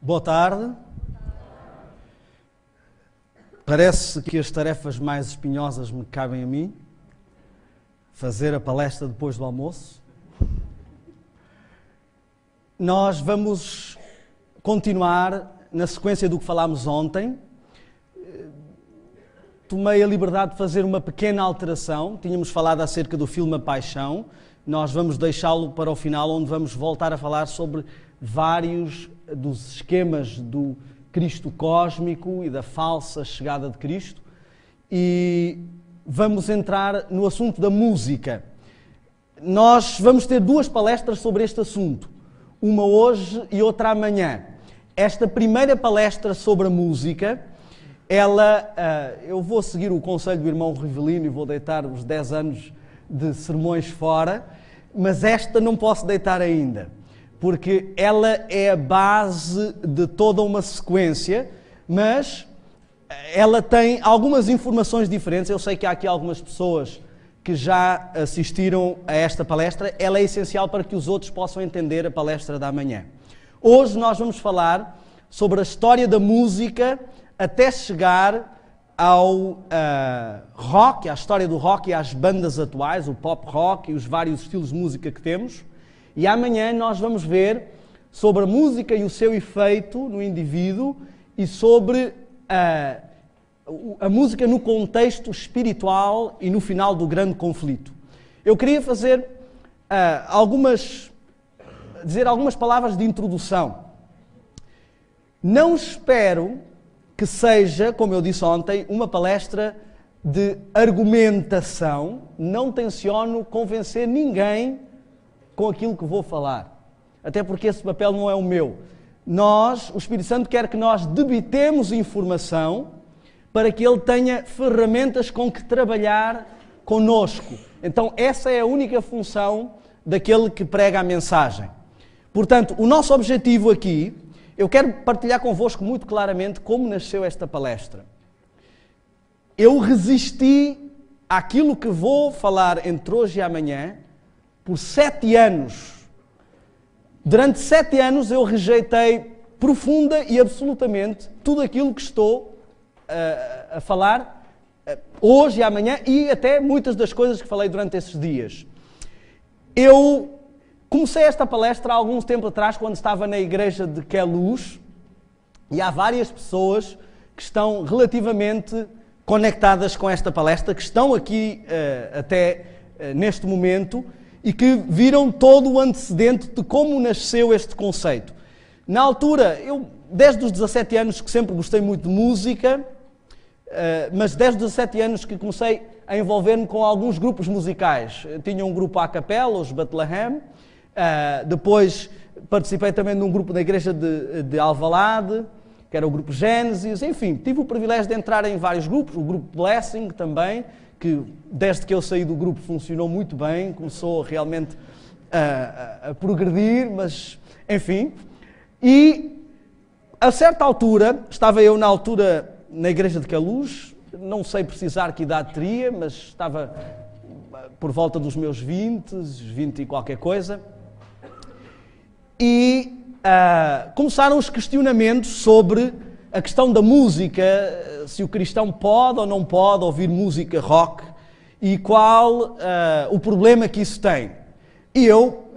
Boa tarde. Parece que as tarefas mais espinhosas me cabem a mim. Fazer a palestra depois do almoço. Nós vamos continuar na sequência do que falámos ontem. Tomei a liberdade de fazer uma pequena alteração. Tínhamos falado acerca do filme A Paixão. Nós vamos deixá-lo para o final, onde vamos voltar a falar sobre vários dos esquemas do Cristo cósmico e da falsa chegada de Cristo. E vamos entrar no assunto da música. Nós vamos ter duas palestras sobre este assunto. Uma hoje e outra amanhã. Esta primeira palestra sobre a música, eu vou seguir o conselho do irmão Rivelino e vou deitar os 10 anos de sermões fora, mas esta não posso deitar ainda, porque ela é a base de toda uma sequência, mas ela tem algumas informações diferentes. Eu sei que há aqui algumas pessoas que já assistiram a esta palestra. Ela é essencial para que os outros possam entender a palestra da manhã. Hoje nós vamos falar sobre a história da música até chegar ao rock, à história do rock e às bandas atuais, o pop rock e os vários estilos de música que temos. E amanhã nós vamos ver sobre a música e o seu efeito no indivíduo e sobre a música no contexto espiritual e no final do grande conflito. Eu queria fazer dizer algumas palavras de introdução. Não espero que seja, como eu disse ontem, uma palestra de argumentação. Não tenciono convencer ninguém com aquilo que vou falar. Até porque esse papel não é o meu. O Espírito Santo quer que nós debitemos informação para que Ele tenha ferramentas com que trabalhar conosco. Então, essa é a única função daquele que prega a mensagem. Portanto, o nosso objetivo aqui, eu quero partilhar convosco muito claramente como nasceu esta palestra. Eu resisti àquilo que vou falar entre hoje e amanhã por 7 anos. Durante 7 anos eu rejeitei profunda e absolutamente tudo aquilo que estou a falar hoje e amanhã e até muitas das coisas que falei durante esses dias. Eu comecei esta palestra há algum tempo atrás, quando estava na igreja de Queluz, e há várias pessoas que estão relativamente conectadas com esta palestra, que estão aqui até neste momento, e que viram todo o antecedente de como nasceu este conceito. Na altura, eu desde os 17 anos que sempre gostei muito de música, mas desde os 17 anos que comecei a envolver-me com alguns grupos musicais. Eu tinha um grupo a capela, os Bethlehem, depois participei também num grupo da igreja de Alvalade, que era o grupo Gênesis. Enfim, tive o privilégio de entrar em vários grupos, o grupo Blessing também, que desde que eu saí do grupo funcionou muito bem, começou realmente a progredir, mas enfim. E a certa altura, estava eu na igreja de Queluz, não sei precisar que idade teria, mas estava por volta dos meus 20 e qualquer coisa, e começaram os questionamentos sobre a questão da música, se o cristão pode ou não pode ouvir música rock e qual o problema que isso tem. E eu,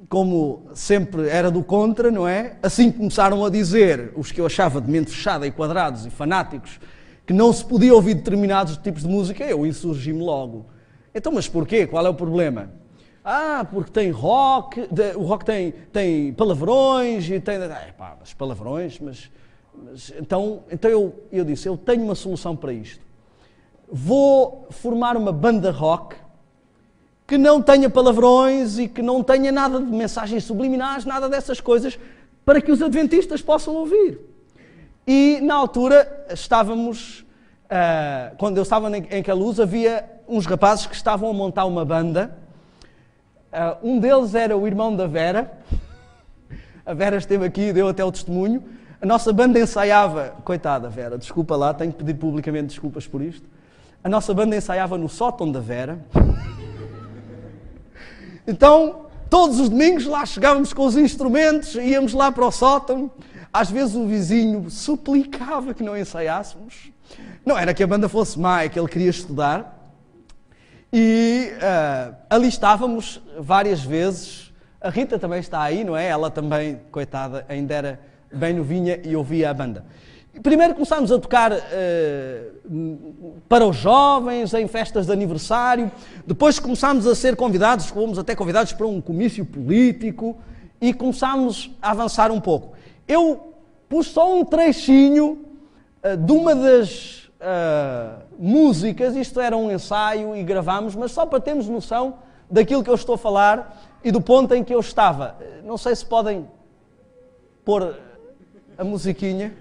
como sempre era do contra, não é? Assim começaram a dizer os que eu achava de mente fechada e quadrados e fanáticos que não se podia ouvir determinados tipos de música, eu insurgi-me logo. Então, mas porquê? Qual é o problema? Porque tem rock, o rock tem palavrões e tem... mas palavrões, mas então eu disse, eu tenho uma solução para isto. Vou formar uma banda rock que não tenha palavrões e que não tenha nada de mensagens subliminares, nada dessas coisas, para que os adventistas possam ouvir. E na altura estávamos, quando eu estava em Queluz, havia uns rapazes que estavam a montar uma banda. Um deles era o irmão da Vera. A Vera esteve aqui e deu até o testemunho. A nossa banda ensaiava, coitada Vera, desculpa lá, tenho que pedir publicamente desculpas por isto. A nossa banda ensaiava no sótão da Vera. Então, Todos os domingos lá chegávamos com os instrumentos, íamos lá para o sótão. Às vezes o vizinho suplicava que não ensaiássemos. Não era que a banda fosse má, é que ele queria estudar. E ali estávamos várias vezes. A Rita também está aí, não é? Ela também, coitada, ainda era bem novinha e ouvia a banda. Primeiro começámos a tocar para os jovens, em festas de aniversário. Depois começámos a ser convidados, fomos até convidados para um comício político e começámos a avançar um pouco. Eu pus só um trechinho de uma das músicas, isto era um ensaio e gravámos, mas só para termos noção daquilo que eu estou a falar e do ponto em que eu estava. Não sei se podem pôr a musiquinha.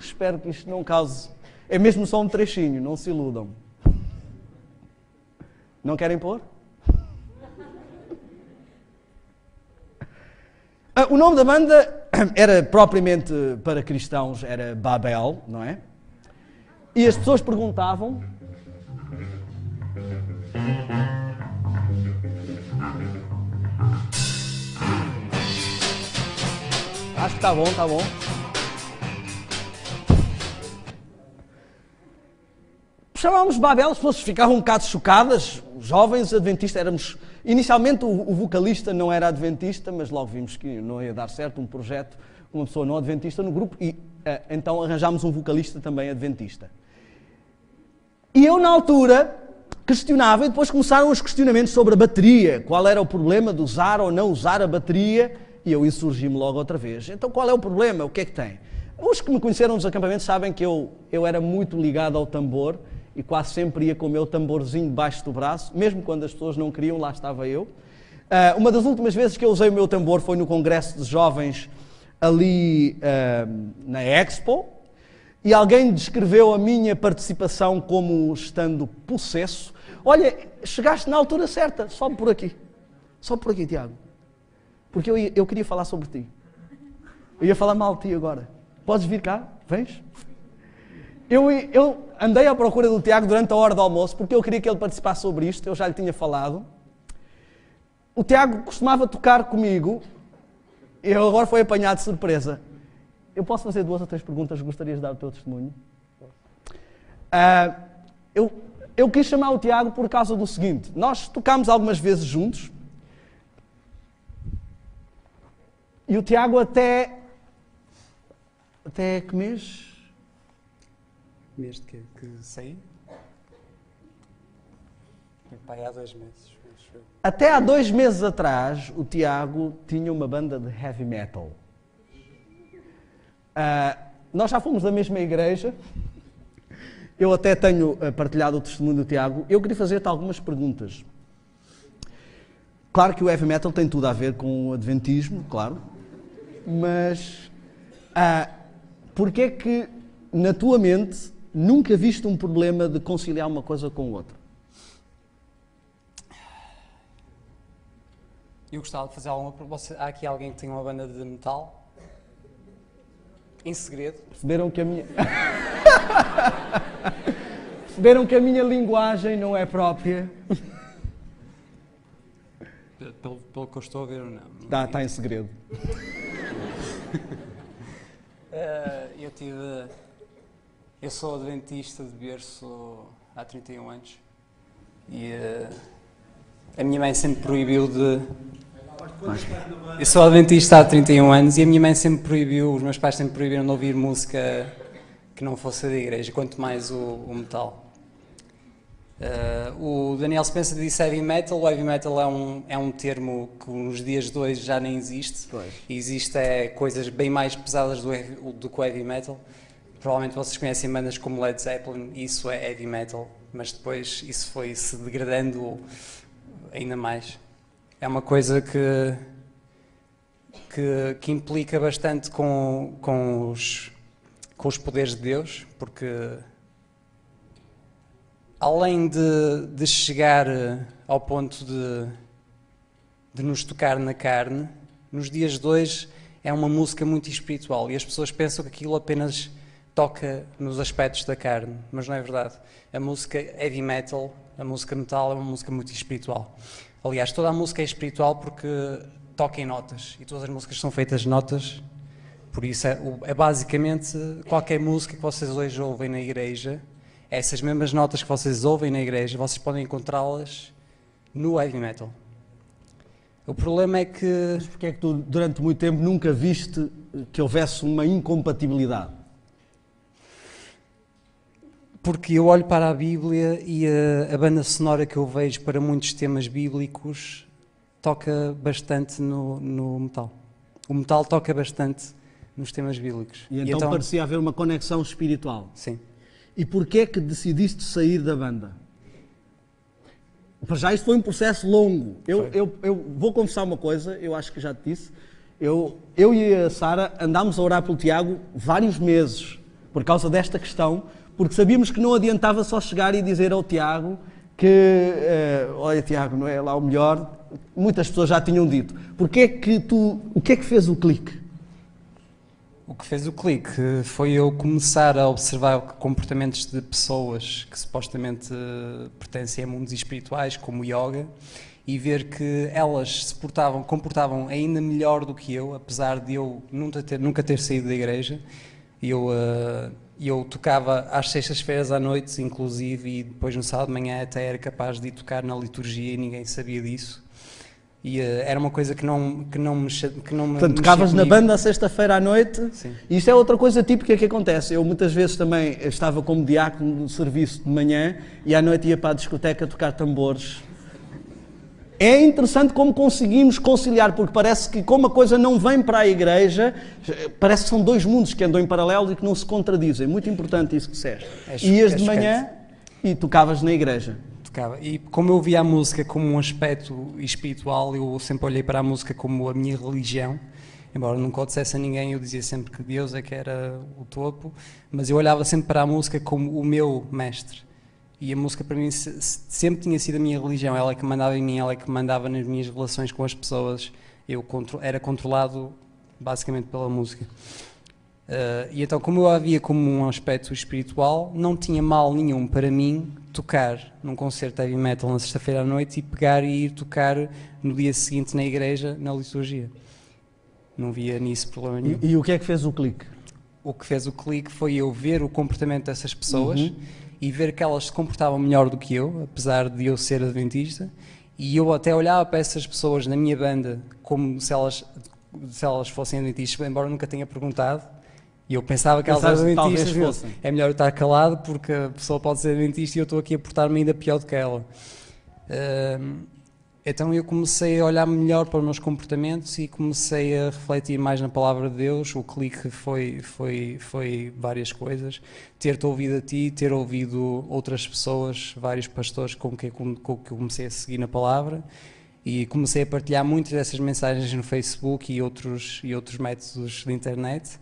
Espero que isto não cause... É mesmo só um trechinho, não se iludam. Não querem pôr? O nome da banda era propriamente para cristãos, era Babel, não é? E as pessoas perguntavam... Acho que está bom, está bom. Chamámos Babel, as pessoas ficavam um bocado chocadas, jovens adventistas, éramos... Inicialmente o vocalista não era adventista, mas logo vimos que não ia dar certo um projeto com uma pessoa não adventista no grupo e então arranjámos um vocalista também adventista. E eu na altura questionava e depois começaram os questionamentos sobre a bateria, qual era o problema de usar ou não usar a bateria e eu insurgi-me logo outra vez. Então qual é o problema? O que é que tem? Os que me conheceram nos acampamentos sabem que eu era muito ligado ao tambor e quase sempre ia com o meu tamborzinho debaixo do braço, mesmo quando as pessoas não queriam, lá estava eu. Uma das últimas vezes que eu usei o meu tambor foi no congresso de jovens ali na Expo, e alguém descreveu a minha participação como estando possesso. Olha, chegaste na altura certa, só por aqui, Tiago, porque eu queria falar sobre ti. Eu ia falar mal de ti agora. Podes vir cá? Vens? Eu andei à procura do Tiago durante a hora do almoço, porque eu queria que ele participasse sobre isto, eu já lhe tinha falado. O Tiago costumava tocar comigo, eu agora fui apanhado de surpresa. Eu posso fazer 2 ou 3 perguntas, gostarias de dar o teu testemunho? Eu quis chamar o Tiago por causa do seguinte, nós tocámos algumas vezes juntos, e o Tiago até que mês? Mês de quê? Que saí? Pai, há 2 meses. Até há 2 meses atrás, o Tiago tinha uma banda de heavy metal. Nós já fomos da mesma igreja. Eu até tenho partilhado o testemunho do Tiago. Eu queria fazer-te algumas perguntas. Claro que o heavy metal tem tudo a ver com o adventismo, claro. Mas porquê é que, na tua mente, nunca viste um problema de conciliar uma coisa com outra? Eu gostava de fazer alguma proposta. Há aqui alguém que tem uma banda de metal? Em segredo? Perceberam que a minha... Perceberam que a minha linguagem não é própria? Pelo que eu estou a ver, não. Está em segredo. Eu sou adventista de berço há 31 anos e a minha mãe sempre proibiu de... Eu sou adventista há 31 anos e a minha mãe sempre proibiu, os meus pais sempre proibiram de ouvir música que não fosse da igreja, quanto mais o metal. O Daniel Spencer disse heavy metal. O heavy metal é um termo que nos dias de hoje já nem existe. Existe coisas bem mais pesadas do que o heavy metal. Provavelmente vocês conhecem bandas como Led Zeppelin, isso é heavy metal, mas depois isso foi se degradando ainda mais. É uma coisa que implica bastante com os poderes de Deus, porque além de chegar ao ponto de nos tocar na carne, nos dias de hoje é uma música muito espiritual e as pessoas pensam que aquilo apenas toca nos aspectos da carne, mas não é verdade. A música heavy metal, a música metal é uma música muito espiritual. Aliás, toda a música é espiritual porque toca em notas e todas as músicas são feitas de notas, por isso é basicamente qualquer música que vocês hoje ouvem na igreja, essas mesmas notas que vocês ouvem na igreja, vocês podem encontrá-las no heavy metal. O problema é que... Mas porque é que tu, durante muito tempo, nunca viste que houvesse uma incompatibilidade? Porque eu olho para a Bíblia e a banda sonora que eu vejo para muitos temas bíblicos toca bastante no metal. O metal toca bastante nos temas bíblicos. E então parecia haver uma conexão espiritual. Sim. E porquê é que decidiste sair da banda? Para já isto foi um processo longo. Eu vou confessar uma coisa, eu acho que já te disse. Eu e a Sara andámos a orar pelo Tiago vários meses por causa desta questão, porque sabíamos que não adiantava só chegar e dizer ao Tiago que, olha Tiago, não é lá o melhor. Muitas pessoas já tinham dito. O que é que fez o clique? O que fez o clique foi eu começar a observar comportamentos de pessoas que supostamente pertencem a mundos espirituais, como o yoga, e ver que elas se comportavam ainda melhor do que eu, apesar de eu nunca ter saído da igreja. Eu tocava às sextas-feiras à noite, inclusive, e depois no sábado de manhã até era capaz de ir tocar na liturgia e ninguém sabia disso. E era uma coisa que não me Portanto, tocavas na banda à sexta-feira à noite. Sim. E isto é outra coisa típica que acontece. Eu muitas vezes também estava como diácono no serviço de manhã e à noite ia para a discoteca tocar tambores. É interessante como conseguimos conciliar, porque parece que como a coisa não vem para a igreja, parece que são dois mundos que andam em paralelo e que não se contradizem. Muito importante isso que disseste. Ias de manhã e tocavas na igreja. E como eu via a música como um aspecto espiritual, eu sempre olhei para a música como a minha religião. Embora nunca o dissesse a ninguém, eu dizia sempre que Deus é que era o topo, mas eu olhava sempre para a música como o meu mestre. E a música para mim sempre tinha sido a minha religião, ela é que mandava em mim, ela é que mandava nas minhas relações com as pessoas. Eu era controlado basicamente pela música. E então, como eu a via como um aspecto espiritual, não tinha mal nenhum para mim tocar num concerto heavy metal na sexta-feira à noite e pegar e ir tocar no dia seguinte na igreja, na liturgia. Não via nisso problema nenhum. E o que é que fez o clique? O que fez o clique foi eu ver o comportamento dessas pessoas e ver que elas se comportavam melhor do que eu, apesar de eu ser adventista, e eu até olhava para essas pessoas na minha banda como se elas fossem adventistas, embora eu nunca tenha perguntado. E eu pensava que elas eram adventistas, é melhor eu estar calado porque a pessoa pode ser adventista e eu estou aqui a portar-me ainda pior do que ela. Então eu comecei a olhar melhor para os meus comportamentos e comecei a refletir mais na palavra de Deus. O clique foi várias coisas. Ter-te ouvido a ti, ter ouvido outras pessoas, vários pastores com que eu comecei a seguir na palavra. E comecei a partilhar muitas dessas mensagens no Facebook e outros métodos de internet.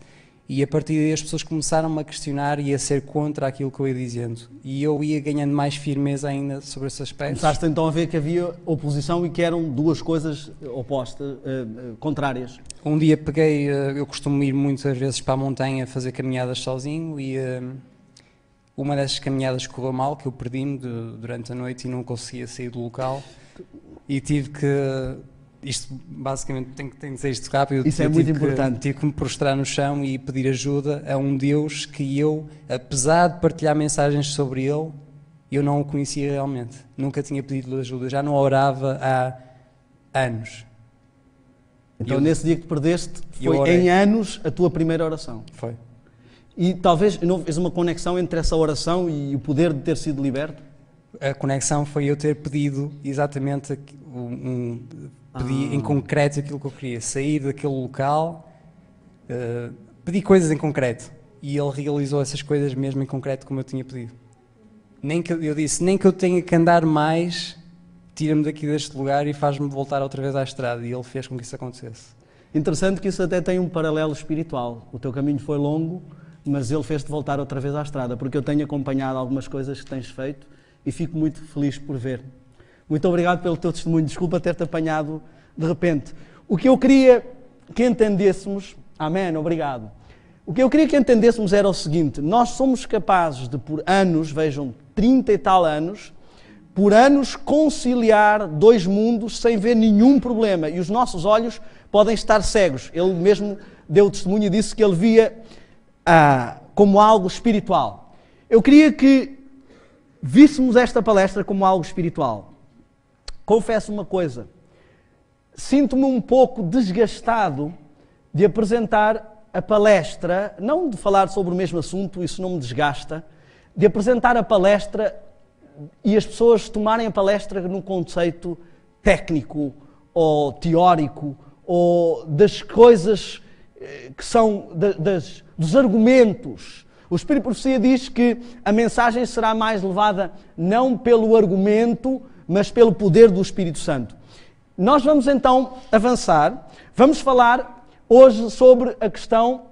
E a partir daí as pessoas começaram-me a questionar e a ser contra aquilo que eu ia dizendo. E eu ia ganhando mais firmeza ainda sobre esse aspecto. Começaste então a ver que havia oposição e que eram duas coisas opostas, contrárias. Um dia eu costumo ir muitas vezes para a montanha fazer caminhadas sozinho e uma dessas caminhadas correu mal, que eu perdi-me durante a noite e não conseguia sair do local. E tive que... Isto basicamente tem que dizer isto rápido. Isso é muito importante. Tive que me prostrar no chão e pedir ajuda a um Deus que eu, apesar de partilhar mensagens sobre ele, eu não o conhecia realmente. Nunca tinha pedido ajuda, já não orava há anos. Então nesse dia que te perdeste, foi em anos a tua primeira oração. Foi. E talvez não fez uma conexão entre essa oração e o poder de ter sido liberto? A conexão foi eu ter pedido exatamente pedi em concreto aquilo que eu queria, sair daquele local, pedi coisas em concreto e ele realizou essas coisas mesmo em concreto como eu tinha pedido. Eu disse, nem que eu tenha que andar mais, tira-me daqui deste lugar e faz-me voltar outra vez à estrada, e ele fez com que isso acontecesse. Interessante que isso até tem um paralelo espiritual. O teu caminho foi longo, mas ele fez-te voltar outra vez à estrada, porque eu tenho acompanhado algumas coisas que tens feito e fico muito feliz por ver. Muito obrigado pelo teu testemunho. Desculpa ter-te apanhado de repente. O que eu queria que entendêssemos... Amém, obrigado. O que eu queria que entendêssemos era o seguinte. Nós somos capazes de, por anos, vejam, 30 e tal anos, por anos, conciliar dois mundos sem ver nenhum problema. E os nossos olhos podem estar cegos. Ele mesmo deu testemunho e disse que ele via como algo espiritual. Eu queria que víssemos esta palestra como algo espiritual. Confesso uma coisa. Sinto-me um pouco desgastado de apresentar a palestra, não de falar sobre o mesmo assunto, isso não me desgasta, de apresentar a palestra e as pessoas tomarem a palestra num conceito técnico ou teórico ou das coisas que são dos argumentos. O Espírito de Profecia diz que a mensagem será mais levada não pelo argumento, mas pelo poder do Espírito Santo. Nós vamos então avançar, vamos falar hoje sobre a questão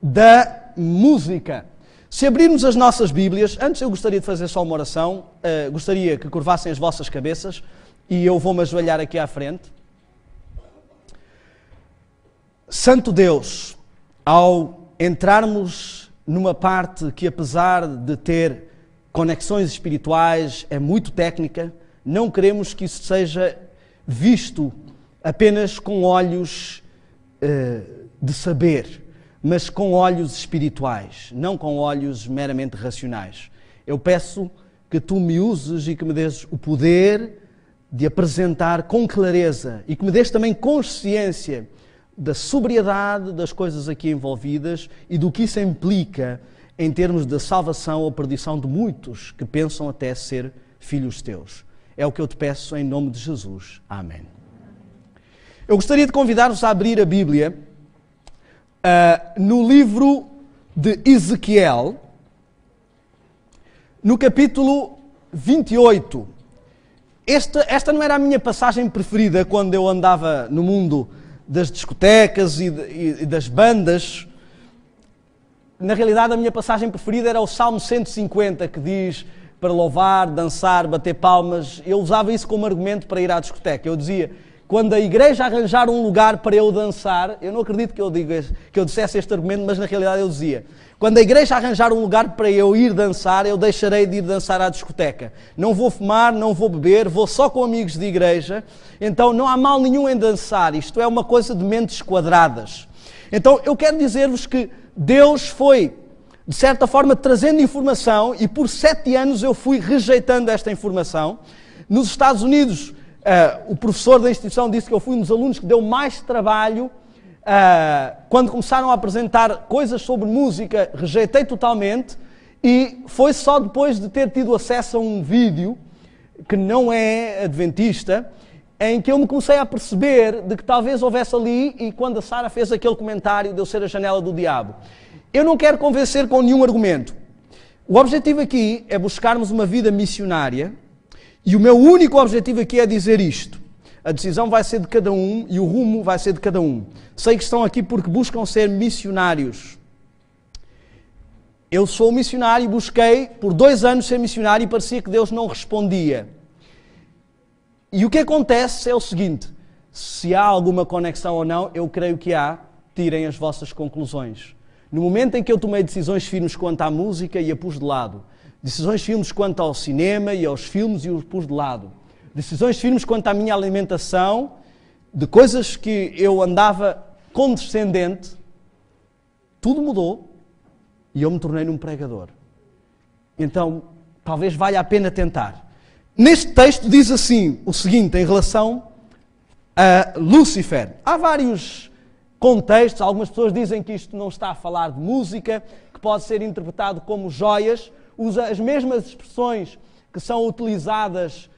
da música. Se abrirmos as nossas Bíblias, antes eu gostaria de fazer só uma oração, gostaria que curvassem as vossas cabeças e eu vou-me ajoelhar aqui à frente. Santo Deus, ao entrarmos numa parte que, apesar de ter conexões espirituais, é muito técnica, não queremos que isso seja visto apenas com olhos de saber, mas com olhos espirituais, não com olhos meramente racionais. Eu peço que tu me uses e que me dês o poder de apresentar com clareza e que me dês também consciência da sobriedade das coisas aqui envolvidas e do que isso implica em termos de salvação ou perdição de muitos que pensam até ser filhos teus. É o que eu te peço em nome de Jesus. Amém. Eu gostaria de convidar-vos a abrir a Bíblia no livro de Ezequiel, no capítulo 28. Esta não era a minha passagem preferida quando eu andava no mundo das discotecas e das bandas. Na realidade, a minha passagem preferida era o Salmo 150, que diz para louvar, dançar, bater palmas. Eu usava isso como argumento para ir à discoteca. Eu dizia, quando a igreja arranjar um lugar para eu dançar, eu não acredito que eu dissesse este argumento, mas na realidade eu dizia, quando a igreja arranjar um lugar para eu ir dançar, eu deixarei de ir dançar à discoteca. Não vou fumar, não vou beber, vou só com amigos de igreja. Então não há mal nenhum em dançar. Isto é uma coisa de mentes quadradas. Então eu quero dizer-vos que Deus foi, de certa forma, trazendo informação e por 7 anos eu fui rejeitando esta informação. Nos Estados Unidos, o professor da instituição disse que eu fui um dos alunos que deu mais trabalho. Quando começaram a apresentar coisas sobre música, rejeitei totalmente e foi só depois de ter tido acesso a um vídeo que não é adventista, em que eu me comecei a perceber de que talvez houvesse ali, e quando a Sara fez aquele comentário de eu ser a janela do diabo. Eu não quero convencer com nenhum argumento. O objetivo aqui é buscarmos uma vida missionária e o meu único objetivo aqui é dizer isto. A decisão vai ser de cada um e o rumo vai ser de cada um. Sei que estão aqui porque buscam ser missionários. Eu sou missionário e busquei por 2 anos ser missionário e parecia que Deus não respondia. E o que acontece é o seguinte, se há alguma conexão ou não, eu creio que há, tirem as vossas conclusões. No momento em que eu tomei decisões firmes quanto à música e a pus de lado, decisões firmes quanto ao cinema e aos filmes e os pus de lado, decisões firmes quanto à minha alimentação, de coisas que eu andava condescendente, tudo mudou e eu me tornei num pregador. Então, talvez valha a pena tentar. Neste texto diz assim, o seguinte, em relação a Lúcifer. Há vários contextos, algumas pessoas dizem que isto não está a falar de música, que pode ser interpretado como joias, usa as mesmas expressões que são utilizadas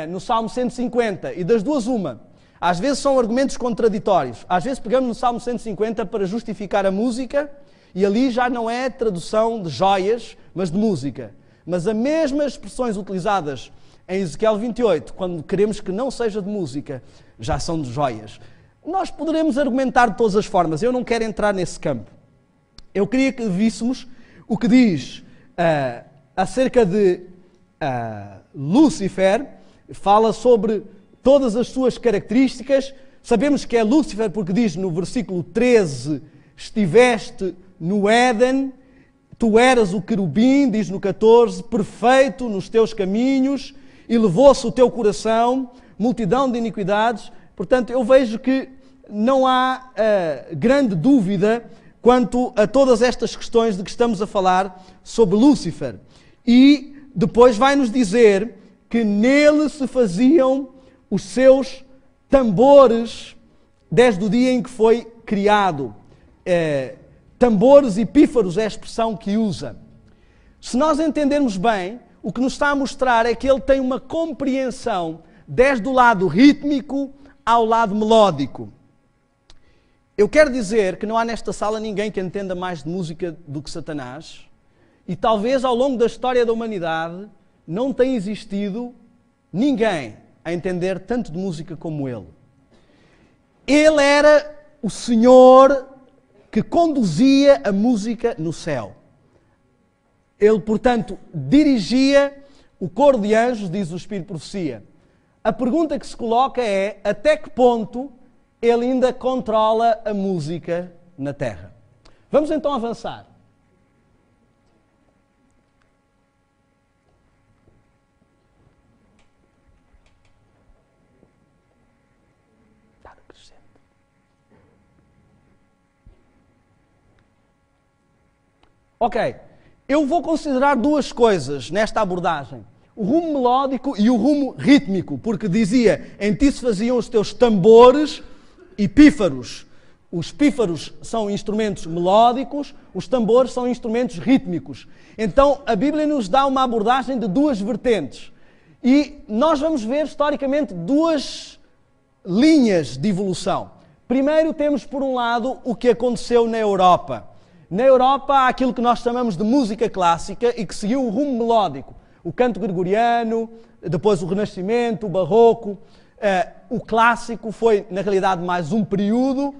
no Salmo 150, e das duas uma. Às vezes são argumentos contraditórios. Às vezes pegamos no Salmo 150 para justificar a música, e ali já não é tradução de joias, mas de música. Mas as mesmas expressões utilizadas em Ezequiel 28, quando queremos que não seja de música, já são de joias. Nós poderemos argumentar de todas as formas, eu não quero entrar nesse campo. Eu queria que víssemos o que diz acerca de Lúcifer, fala sobre todas as suas características. Sabemos que é Lúcifer porque diz no versículo 13, estiveste no Éden, Tu eras o querubim, diz no 14, perfeito nos teus caminhos, elevou-se o teu coração, multidão de iniquidades. Portanto, eu vejo que não há grande dúvida quanto a todas estas questões de que estamos a falar sobre Lúcifer. E depois vai-nos dizer que nele se faziam os seus tambores desde o dia em que foi criado. Tambores e pífaros é a expressão que usa. Se nós entendermos bem, o que nos está a mostrar é que ele tem uma compreensão desde o lado rítmico ao lado melódico. Eu quero dizer que não há nesta sala ninguém que entenda mais de música do que Satanás, e talvez ao longo da história da humanidade não tenha existido ninguém a entender tanto de música como ele. Ele era o Senhor que conduzia a música no céu. Ele, portanto, dirigia o coro de anjos, diz o Espírito de Profecia. A pergunta que se coloca é, até que ponto ele ainda controla a música na Terra? Vamos então avançar. Ok, eu vou considerar duas coisas nesta abordagem. O rumo melódico e o rumo rítmico, porque dizia, em ti se faziam os teus tambores e pífaros. Os pífaros são instrumentos melódicos, os tambores são instrumentos rítmicos. Então, a Bíblia nos dá uma abordagem de duas vertentes. E nós vamos ver, historicamente, duas linhas de evolução. Primeiro, temos, por um lado, o que aconteceu na Europa. Na Europa há aquilo que nós chamamos de música clássica e que seguiu o rumo melódico. O canto gregoriano, depois o Renascimento, o Barroco. O clássico foi, na realidade, mais um período,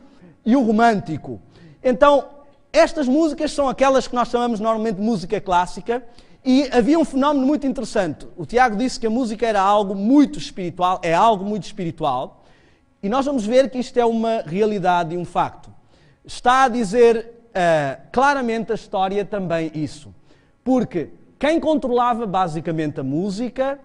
e o romântico. Então, estas músicas são aquelas que nós chamamos normalmente de música clássica, e havia um fenómeno muito interessante. O Tiago disse que a música era algo muito espiritual, é algo muito espiritual, e nós vamos ver que isto é uma realidade e um facto. Está a dizer claramente a história também isso. Porque quem controlava basicamente a música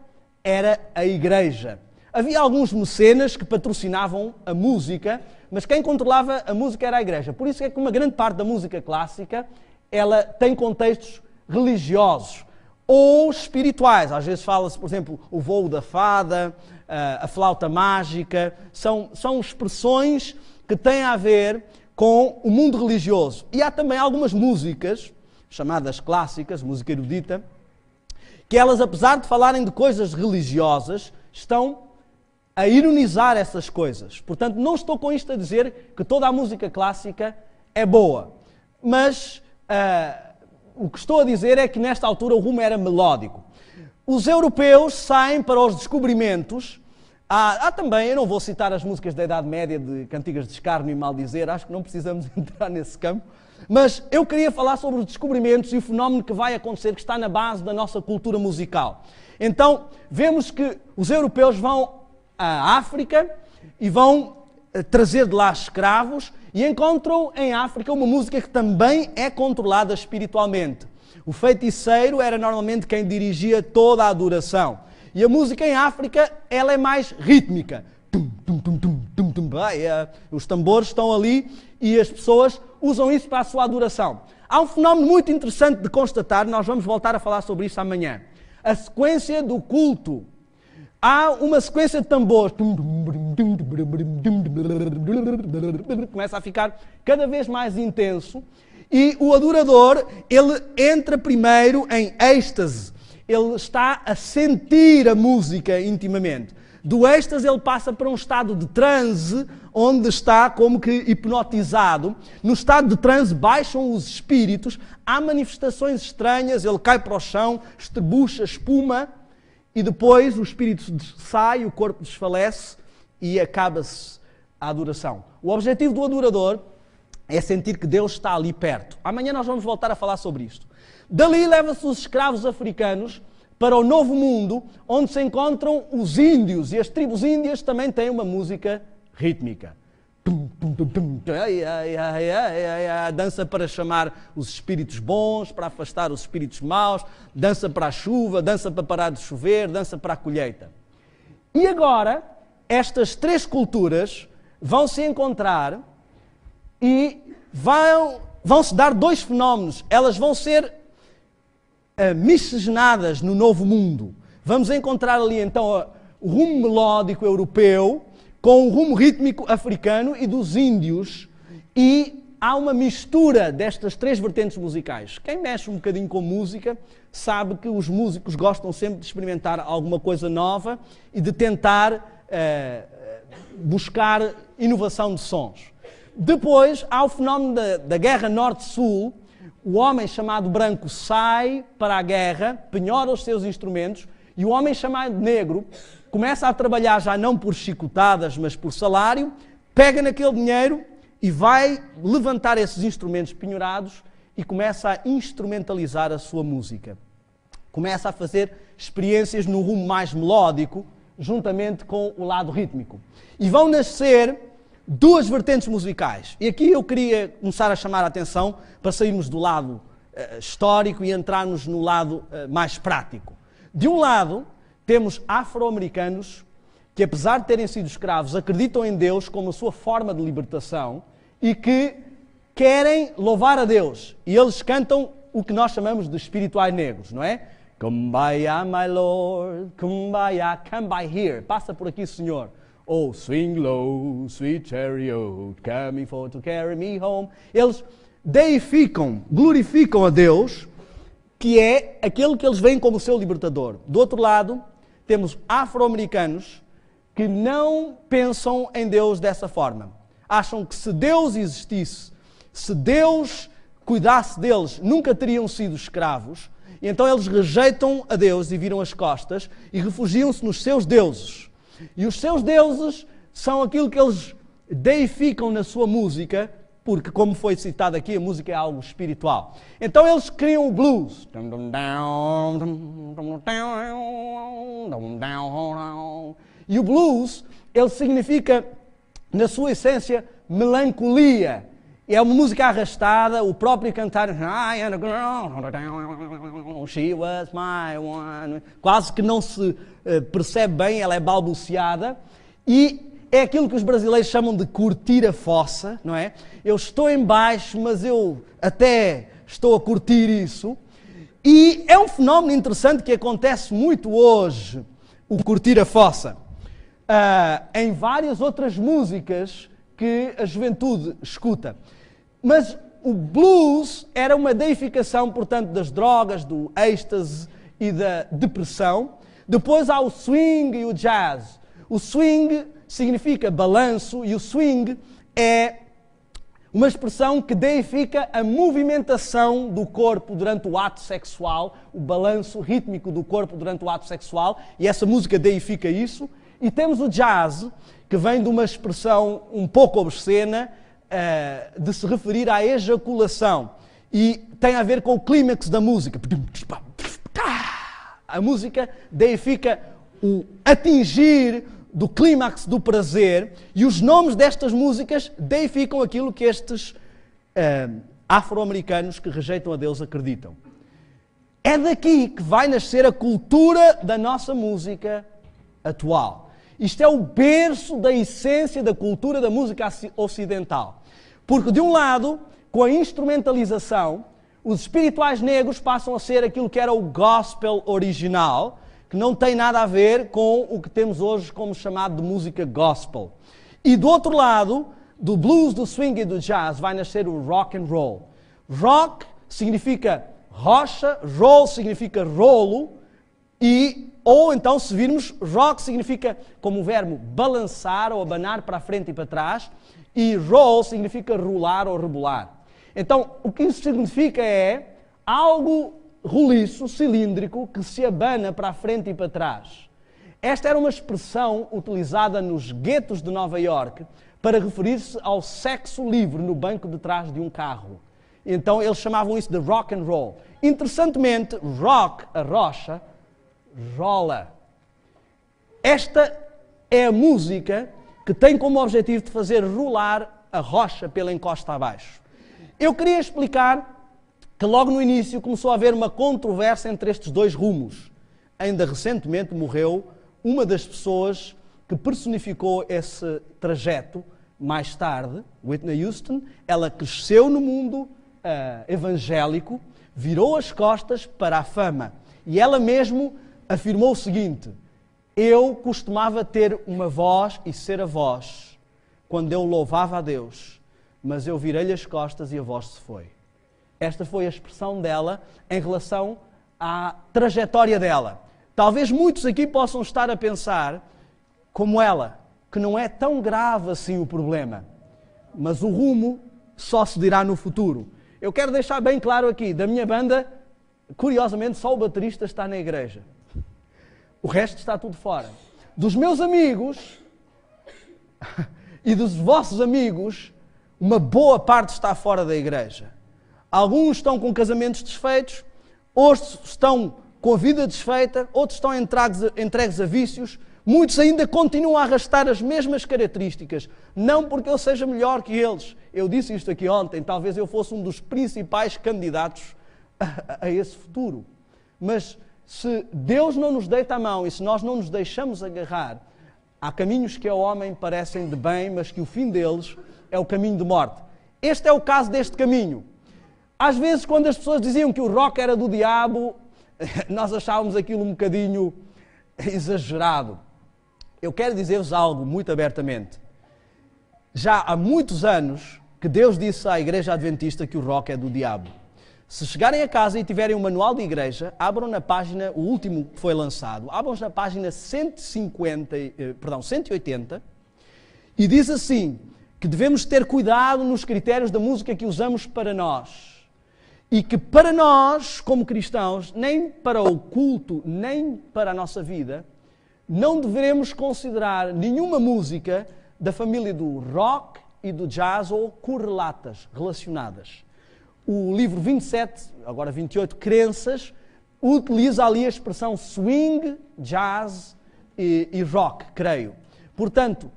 era a Igreja. Havia alguns mecenas que patrocinavam a música, mas quem controlava a música era a Igreja. Por isso é que uma grande parte da música clássica ela tem contextos religiosos ou espirituais. Às vezes fala-se, por exemplo, o voo da fada, a flauta mágica. São expressões que têm a ver com o mundo religioso. E há também algumas músicas, chamadas clássicas, música erudita, que elas, apesar de falarem de coisas religiosas, estão a ironizar essas coisas. Portanto, não estou com isto a dizer que toda a música clássica é boa. Mas o que estou a dizer é que nesta altura o rumo era melódico. Os europeus saem para os descobrimentos. Há também, eu não vou citar as músicas da Idade Média de cantigas de escárnio e maldizer, acho que não precisamos entrar nesse campo, mas eu queria falar sobre os descobrimentos e o fenómeno que vai acontecer, que está na base da nossa cultura musical. Então, vemos que os europeus vão à África e vão trazer de lá escravos e encontram em África uma música que também é controlada espiritualmente. O feiticeiro era normalmente quem dirigia toda a adoração. E a música em África, ela é mais rítmica. Os tambores estão ali e as pessoas usam isso para a sua adoração. Há um fenómeno muito interessante de constatar, nós vamos voltar a falar sobre isso amanhã. A sequência do culto. Há uma sequência de tambores. Começa a ficar cada vez mais intenso. E o adorador, ele entra primeiro em êxtase. Ele está a sentir a música intimamente. Do êxtase ele passa para um estado de transe, onde está como que hipnotizado. No estado de transe baixam os espíritos, há manifestações estranhas, ele cai para o chão, estrebucha, espuma, e depois o espírito sai, o corpo desfalece e acaba-se a adoração. O objetivo do adorador é sentir que Deus está ali perto. Amanhã nós vamos voltar a falar sobre isto. Dali leva-se os escravos africanos para o Novo Mundo, onde se encontram os índios, e as tribos índias também têm uma música rítmica. Dança para chamar os espíritos bons, para afastar os espíritos maus, dança para a chuva, dança para parar de chover, dança para a colheita. E agora, estas três culturas vão se encontrar e vão-se dar dois fenómenos. Elas vão ser miscigenadas no novo mundo. Vamos encontrar ali então o rumo melódico europeu com o rumo rítmico africano e dos índios, e há uma mistura destas três vertentes musicais. Quem mexe um bocadinho com música sabe que os músicos gostam sempre de experimentar alguma coisa nova e de tentar buscar inovação de sons. Depois há o fenómeno da guerra norte-sul. O homem chamado branco sai para a guerra, penhora os seus instrumentos, e o homem chamado negro começa a trabalhar já não por chicotadas, mas por salário, pega naquele dinheiro e vai levantar esses instrumentos penhorados e começa a instrumentalizar a sua música. Começa a fazer experiências no rumo mais melódico, juntamente com o lado rítmico. E vão nascer duas vertentes musicais. E aqui eu queria começar a chamar a atenção para sairmos do lado histórico e entrarmos no lado mais prático. De um lado, temos afro-americanos que, apesar de terem sido escravos, acreditam em Deus como a sua forma de libertação e que querem louvar a Deus. E eles cantam o que nós chamamos de espirituais negros, não é? Kumbaya, my Lord, kumbaya, come by here. Passa por aqui, Senhor. Oh, swing low, sweet chariot, coming for to carry me home. Eles deificam, glorificam a Deus, que é aquele que eles veem como o seu libertador. Do outro lado, temos afro-americanos que não pensam em Deus dessa forma. Acham que se Deus existisse, se Deus cuidasse deles, nunca teriam sido escravos. E então eles rejeitam a Deus e viram as costas e refugiam-se nos seus deuses. E os seus deuses são aquilo que eles deificam na sua música, porque, como foi citado aqui, a música é algo espiritual. Então eles criam o blues. E o blues, ele significa, na sua essência, melancolia. É uma música arrastada, o próprio cantar she was my one. Quase que não se percebe bem, ela é balbuciada. E é aquilo que os brasileiros chamam de curtir a fossa, não é? Eu estou em baixo, mas eu até estou a curtir isso. E é um fenómeno interessante que acontece muito hoje, o curtir a fossa. Em várias outras músicas que a juventude escuta. Mas o blues era uma deificação, portanto, das drogas, do êxtase e da depressão. Depois há o swing e o jazz. O swing significa balanço e o swing é uma expressão que deifica a movimentação do corpo durante o ato sexual, o balanço rítmico do corpo durante o ato sexual, e essa música deifica isso. E temos o jazz, que vem de uma expressão um pouco obscena, de se referir à ejaculação, e tem a ver com o clímax da música. A música deifica o atingir do clímax do prazer, e os nomes destas músicas deificam aquilo que estes afro-americanos que rejeitam a Deus acreditam. É daqui que vai nascer a cultura da nossa música atual. Isto é o berço da essência da cultura da música ocidental. Porque, de um lado, com a instrumentalização, os espirituais negros passam a ser aquilo que era o gospel original, que não tem nada a ver com o que temos hoje como chamado de música gospel. E, do outro lado, do blues, do swing e do jazz, vai nascer o rock and roll. Rock significa rocha, roll significa rolo, ou então, se virmos, rock significa, como o verbo, balançar ou abanar para a frente e para trás, e roll significa rolar ou rebolar. Então, o que isso significa é algo roliço, cilíndrico, que se abana para a frente e para trás. Esta era uma expressão utilizada nos guetos de Nova Iorque para referir-se ao sexo livre no banco de trás de um carro. Então, eles chamavam isso de rock and roll. Interessantemente, rock, a rocha, rola. Esta é a música que tem como objetivo de fazer rolar a rocha pela encosta abaixo. Eu queria explicar que logo no início começou a haver uma controvérsia entre estes dois rumos. Ainda recentemente morreu uma das pessoas que personificou esse trajeto mais tarde, Whitney Houston. Ela cresceu no mundo evangélico, virou as costas para a fama. E ela mesmo afirmou o seguinte: eu costumava ter uma voz e ser a voz quando eu louvava a Deus, mas eu virei-lhe as costas e a voz se foi. Esta foi a expressão dela em relação à trajetória dela. Talvez muitos aqui possam estar a pensar, como ela, que não é tão grave assim o problema, mas o rumo só se dirá no futuro. Eu quero deixar bem claro aqui, da minha banda, curiosamente só o baterista está na igreja. O resto está tudo fora. Dos meus amigos e dos vossos amigos, uma boa parte está fora da igreja. Alguns estão com casamentos desfeitos, outros estão com a vida desfeita, outros estão entregues a vícios, muitos ainda continuam a arrastar as mesmas características. Não porque eu seja melhor que eles. Eu disse isto aqui ontem, talvez eu fosse um dos principais candidatos a esse futuro. Mas se Deus não nos deita a mão e se nós não nos deixamos agarrar, há caminhos que ao homem parecem de bem, mas que o fim deles é o caminho de morte. Este é o caso deste caminho. Às vezes, quando as pessoas diziam que o rock era do diabo, nós achávamos aquilo um bocadinho exagerado. Eu quero dizer-vos algo muito abertamente. Já há muitos anos que Deus disse à Igreja Adventista que o rock é do diabo. Se chegarem a casa e tiverem um manual de igreja, abram na página, o último que foi lançado, abram na página 180, e diz assim, que devemos ter cuidado nos critérios da música que usamos para nós. E que para nós, como cristãos, nem para o culto, nem para a nossa vida, não devemos considerar nenhuma música da família do rock e do jazz ou correlatas, relacionadas. O livro 27, agora 28, Crenças, utiliza ali a expressão swing, jazz e rock, creio. Portanto,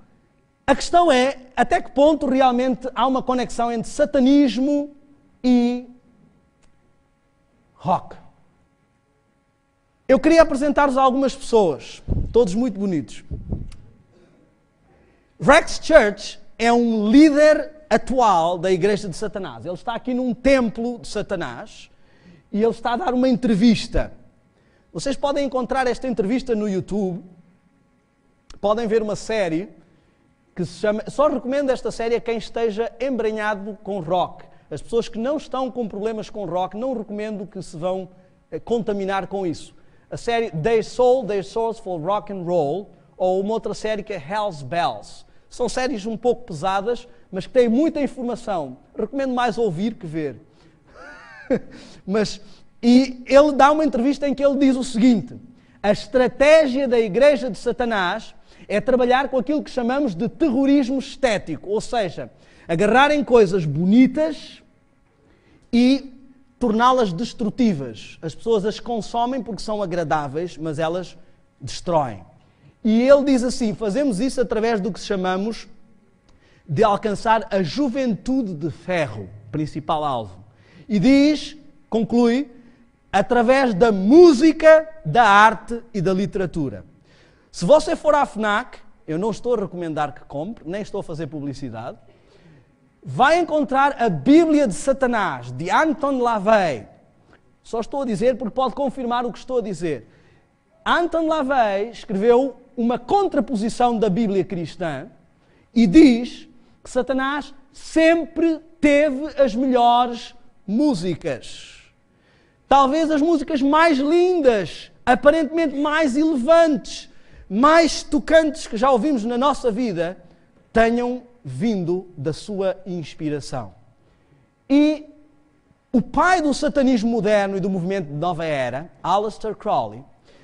a questão é até que ponto realmente há uma conexão entre satanismo e rock. Eu queria apresentar-vos a algumas pessoas, todos muito bonitos. Rex Church é um líder atual da Igreja de Satanás. Ele está aqui num templo de Satanás e ele está a dar uma entrevista. Vocês podem encontrar esta entrevista no YouTube, podem ver uma série que se chama... Só recomendo esta série a quem esteja embrenhado com rock. As pessoas que não estão com problemas com rock, não recomendo que se vão contaminar com isso. A série Their Souls for Rock and Roll, ou uma outra série que é Hell's Bells. São séries um pouco pesadas, mas que têm muita informação. Recomendo mais ouvir que ver. E ele dá uma entrevista em que ele diz o seguinte: a estratégia da Igreja de Satanás é trabalhar com aquilo que chamamos de terrorismo estético, ou seja, agarrarem coisas bonitas e torná-las destrutivas. As pessoas as consomem porque são agradáveis, mas elas destroem. E ele diz assim, fazemos isso através do que chamamos de alcançar a juventude de ferro, principal alvo. E diz, conclui, através da música, da arte e da literatura. Se você for à FNAC, eu não estou a recomendar que compre, nem estou a fazer publicidade, vai encontrar a Bíblia de Satanás, de Anton LaVey. Só estou a dizer porque pode confirmar o que estou a dizer. Anton LaVey escreveu uma contraposição da Bíblia cristã e diz que Satanás sempre teve as melhores músicas. Talvez as músicas mais lindas, aparentemente mais elevantes, mais tocantes que já ouvimos na nossa vida, tenham vindo da sua inspiração. E o pai do satanismo moderno e do movimento de nova era, Aleister Crowley,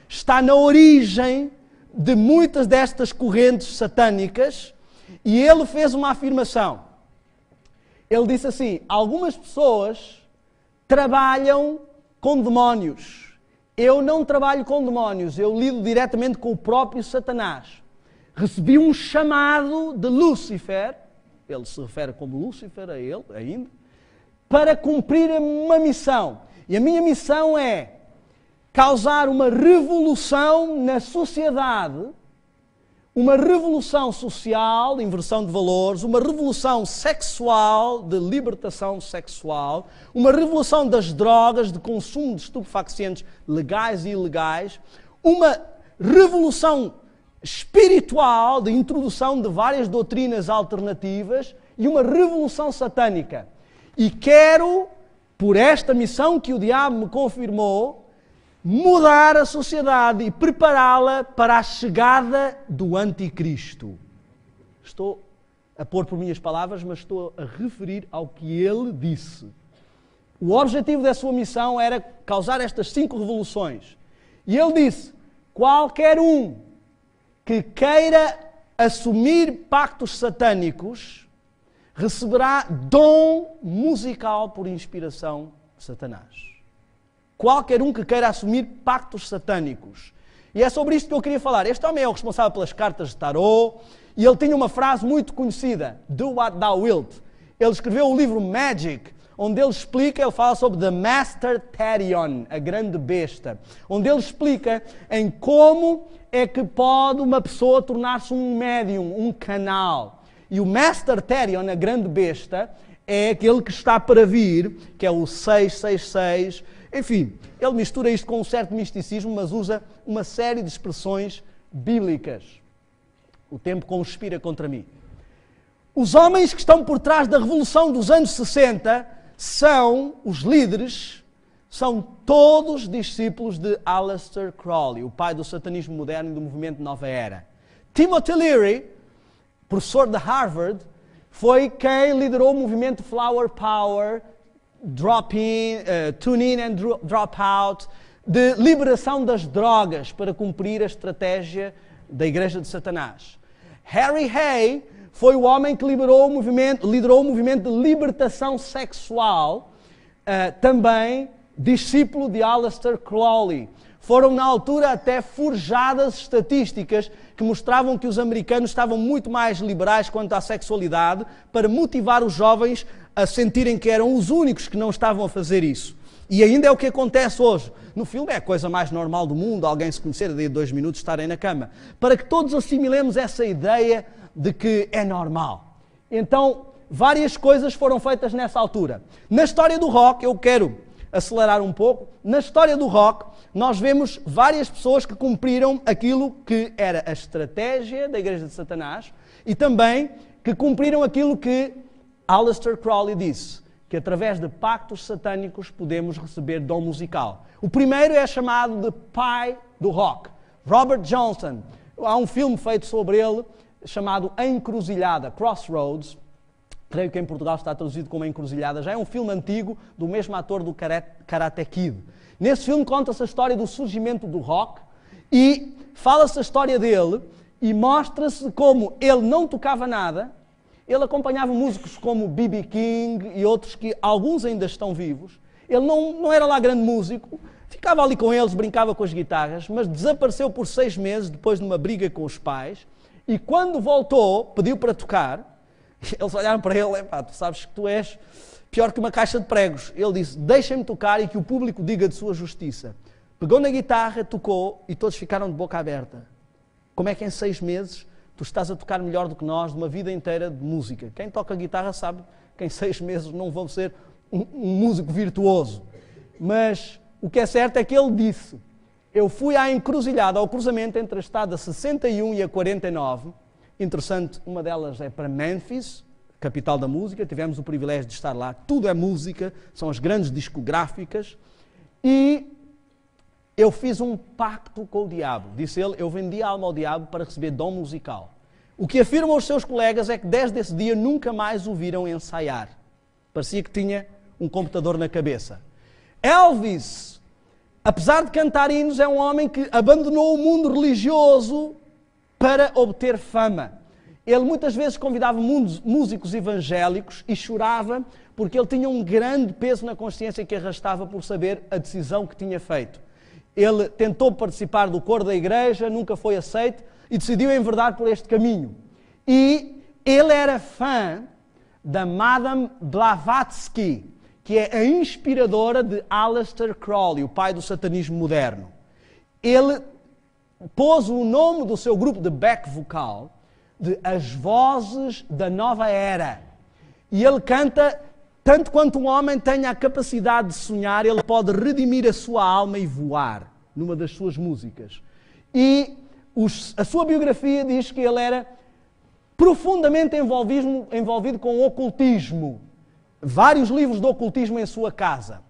está na origem de muitas destas correntes satânicas e ele fez uma afirmação. Ele disse assim, algumas pessoas trabalham com demónios. Eu não trabalho com demónios, eu lido diretamente com o próprio Satanás. recebi um chamado de Lúcifer, ele se refere como Lúcifer a ele ainda, para cumprir uma missão. E a minha missão é causar uma revolução na sociedade, uma revolução social, de inversão de valores, uma revolução sexual, de libertação sexual, uma revolução das drogas, de consumo de estupefacientes legais e ilegais, uma revolução espiritual, de introdução de várias doutrinas alternativas e uma revolução satânica. E quero, por esta missão que o diabo me confirmou, mudar a sociedade e prepará-la para a chegada do anticristo. Estou a pôr por minhas palavras, mas estou a referir ao que ele disse. O objetivo da sua missão era causar estas 5 revoluções. E ele disse, qualquer um que queira assumir pactos satânicos receberá dom musical por inspiração de Satanás. Qualquer um que queira assumir pactos satânicos. E é sobre isto que eu queria falar. Este homem é o responsável pelas cartas de tarô e ele tinha uma frase muito conhecida, do what thou wilt. Ele escreveu o livro Magic, onde ele fala sobre The Master Therion, a grande besta, onde ele explica em como é que pode uma pessoa tornar-se um médium, um canal. E o Master Therion, a grande besta, é aquele que está para vir, que é o 666. Enfim, ele mistura isto com um certo misticismo, mas usa uma série de expressões bíblicas. O tempo conspira contra mim. Os homens que estão por trás da Revolução dos anos 60 são, os líderes, são todos discípulos de Aleister Crowley, o pai do satanismo moderno e do movimento Nova Era. Timothy Leary, professor de Harvard, foi quem liderou o movimento Flower Power, Drop-in, Tune-in and Drop-out, de liberação das drogas para cumprir a estratégia da Igreja de Satanás. Harry Hay foi o homem que liderou o movimento de libertação sexual, também discípulo de Aleister Crowley. Foram, na altura, até forjadas estatísticas que mostravam que os americanos estavam muito mais liberais quanto à sexualidade para motivar os jovens a sentirem que eram os únicos que não estavam a fazer isso. E ainda é o que acontece hoje. No filme é a coisa mais normal do mundo, alguém se conhecer, daí a 2 minutos estarem na cama. Para que todos assimilemos essa ideia de que é normal. Então, várias coisas foram feitas nessa altura. Na história do rock, eu quero acelerar um pouco, na história do rock, nós vemos várias pessoas que cumpriram aquilo que era a estratégia da Igreja de Satanás e também que cumpriram aquilo que Aleister Crowley disse, que através de pactos satânicos podemos receber dom musical. O primeiro é chamado de pai do rock, Robert Johnson. Há um filme feito sobre ele chamado A Encruzilhada, Crossroads. Creio que em Portugal está traduzido como A Encruzilhada. Já é um filme antigo do mesmo ator do Karate Kid. Nesse filme conta-se a história do surgimento do rock e fala-se a história dele e mostra-se como ele não tocava nada. Ele acompanhava músicos como B.B. King e outros que alguns ainda estão vivos. Ele não era lá grande músico, ficava ali com eles, brincava com as guitarras, mas desapareceu por 6 meses depois de uma briga com os pais e quando voltou, pediu para tocar. Eles olharam para ele, tu sabes que tu és pior que uma caixa de pregos. Ele disse, deixem-me tocar e que o público diga de sua justiça. Pegou na guitarra, tocou e todos ficaram de boca aberta. Como é que em 6 meses tu estás a tocar melhor do que nós de uma vida inteira de música? Quem toca guitarra sabe que em 6 meses não vão ser um músico virtuoso. Mas o que é certo é que ele disse, eu fui à encruzilhada, ao cruzamento entre a estrada 61 e a 49. Interessante, uma delas é para Memphis, capital da música, tivemos o privilégio de estar lá, tudo é música, são as grandes discográficas, e eu fiz um pacto com o diabo. Disse ele, eu vendi a alma ao diabo para receber dom musical. O que afirmam os seus colegas é que desde esse dia nunca mais o viram ensaiar. Parecia que tinha um computador na cabeça. Elvis, apesar de cantar hinos, é um homem que abandonou o mundo religioso para obter fama. Ele muitas vezes convidava músicos evangélicos e chorava porque ele tinha um grande peso na consciência que arrastava por saber a decisão que tinha feito. Ele tentou participar do coro da igreja, nunca foi aceito e decidiu enverdar por este caminho. E ele era fã da Madame Blavatsky, que é a inspiradora de Aleister Crowley, o pai do satanismo moderno. Ele pôs o nome do seu grupo de back vocal de As Vozes da Nova Era. E ele canta, tanto quanto um homem tenha a capacidade de sonhar, ele pode redimir a sua alma e voar, numa das suas músicas. E a sua biografia diz que ele era profundamente envolvido com o ocultismo. Vários livros de ocultismo em sua casa.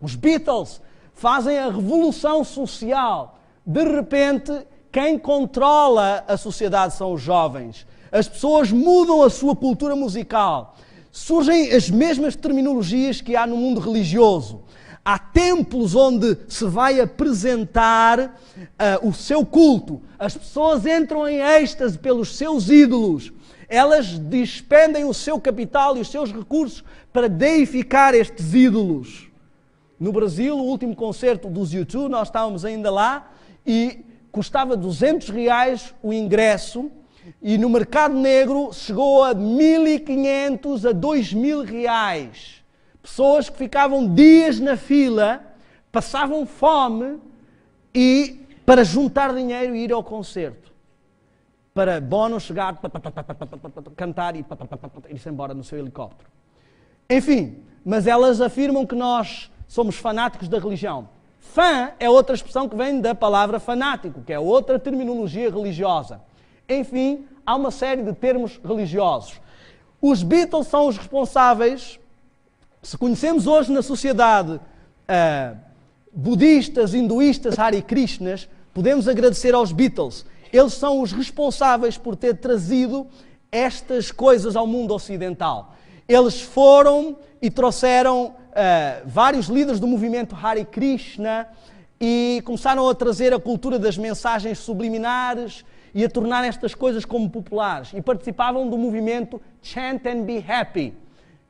Os Beatles fazem a revolução social. De repente, quem controla a sociedade são os jovens. As pessoas mudam a sua cultura musical. Surgem as mesmas terminologias que há no mundo religioso. Há templos onde se vai apresentar o seu culto. As pessoas entram em êxtase pelos seus ídolos. Elas despendem o seu capital e os seus recursos para deificar estes ídolos. No Brasil, o último concerto dos U2, nós estávamos ainda lá, e custava R$200 o ingresso, e no mercado negro chegou a 1.500 a R$2.000. Pessoas que ficavam dias na fila, passavam fome, e para juntar dinheiro e ir ao concerto. Para Bono chegar, cantar e ir-se embora no seu helicóptero. Enfim, mas elas afirmam que nós somos fanáticos da religião. Fã é outra expressão que vem da palavra fanático, que é outra terminologia religiosa. Enfim, há uma série de termos religiosos. Os Beatles são os responsáveis, se conhecemos hoje na sociedade budistas, hinduístas, Hare Krishnas, podemos agradecer aos Beatles. Eles são os responsáveis por ter trazido estas coisas ao mundo ocidental. Eles foram e trouxeram vários líderes do movimento Hare Krishna e começaram a trazer a cultura das mensagens subliminares e a tornar estas coisas como populares. E participavam do movimento Chant and Be Happy,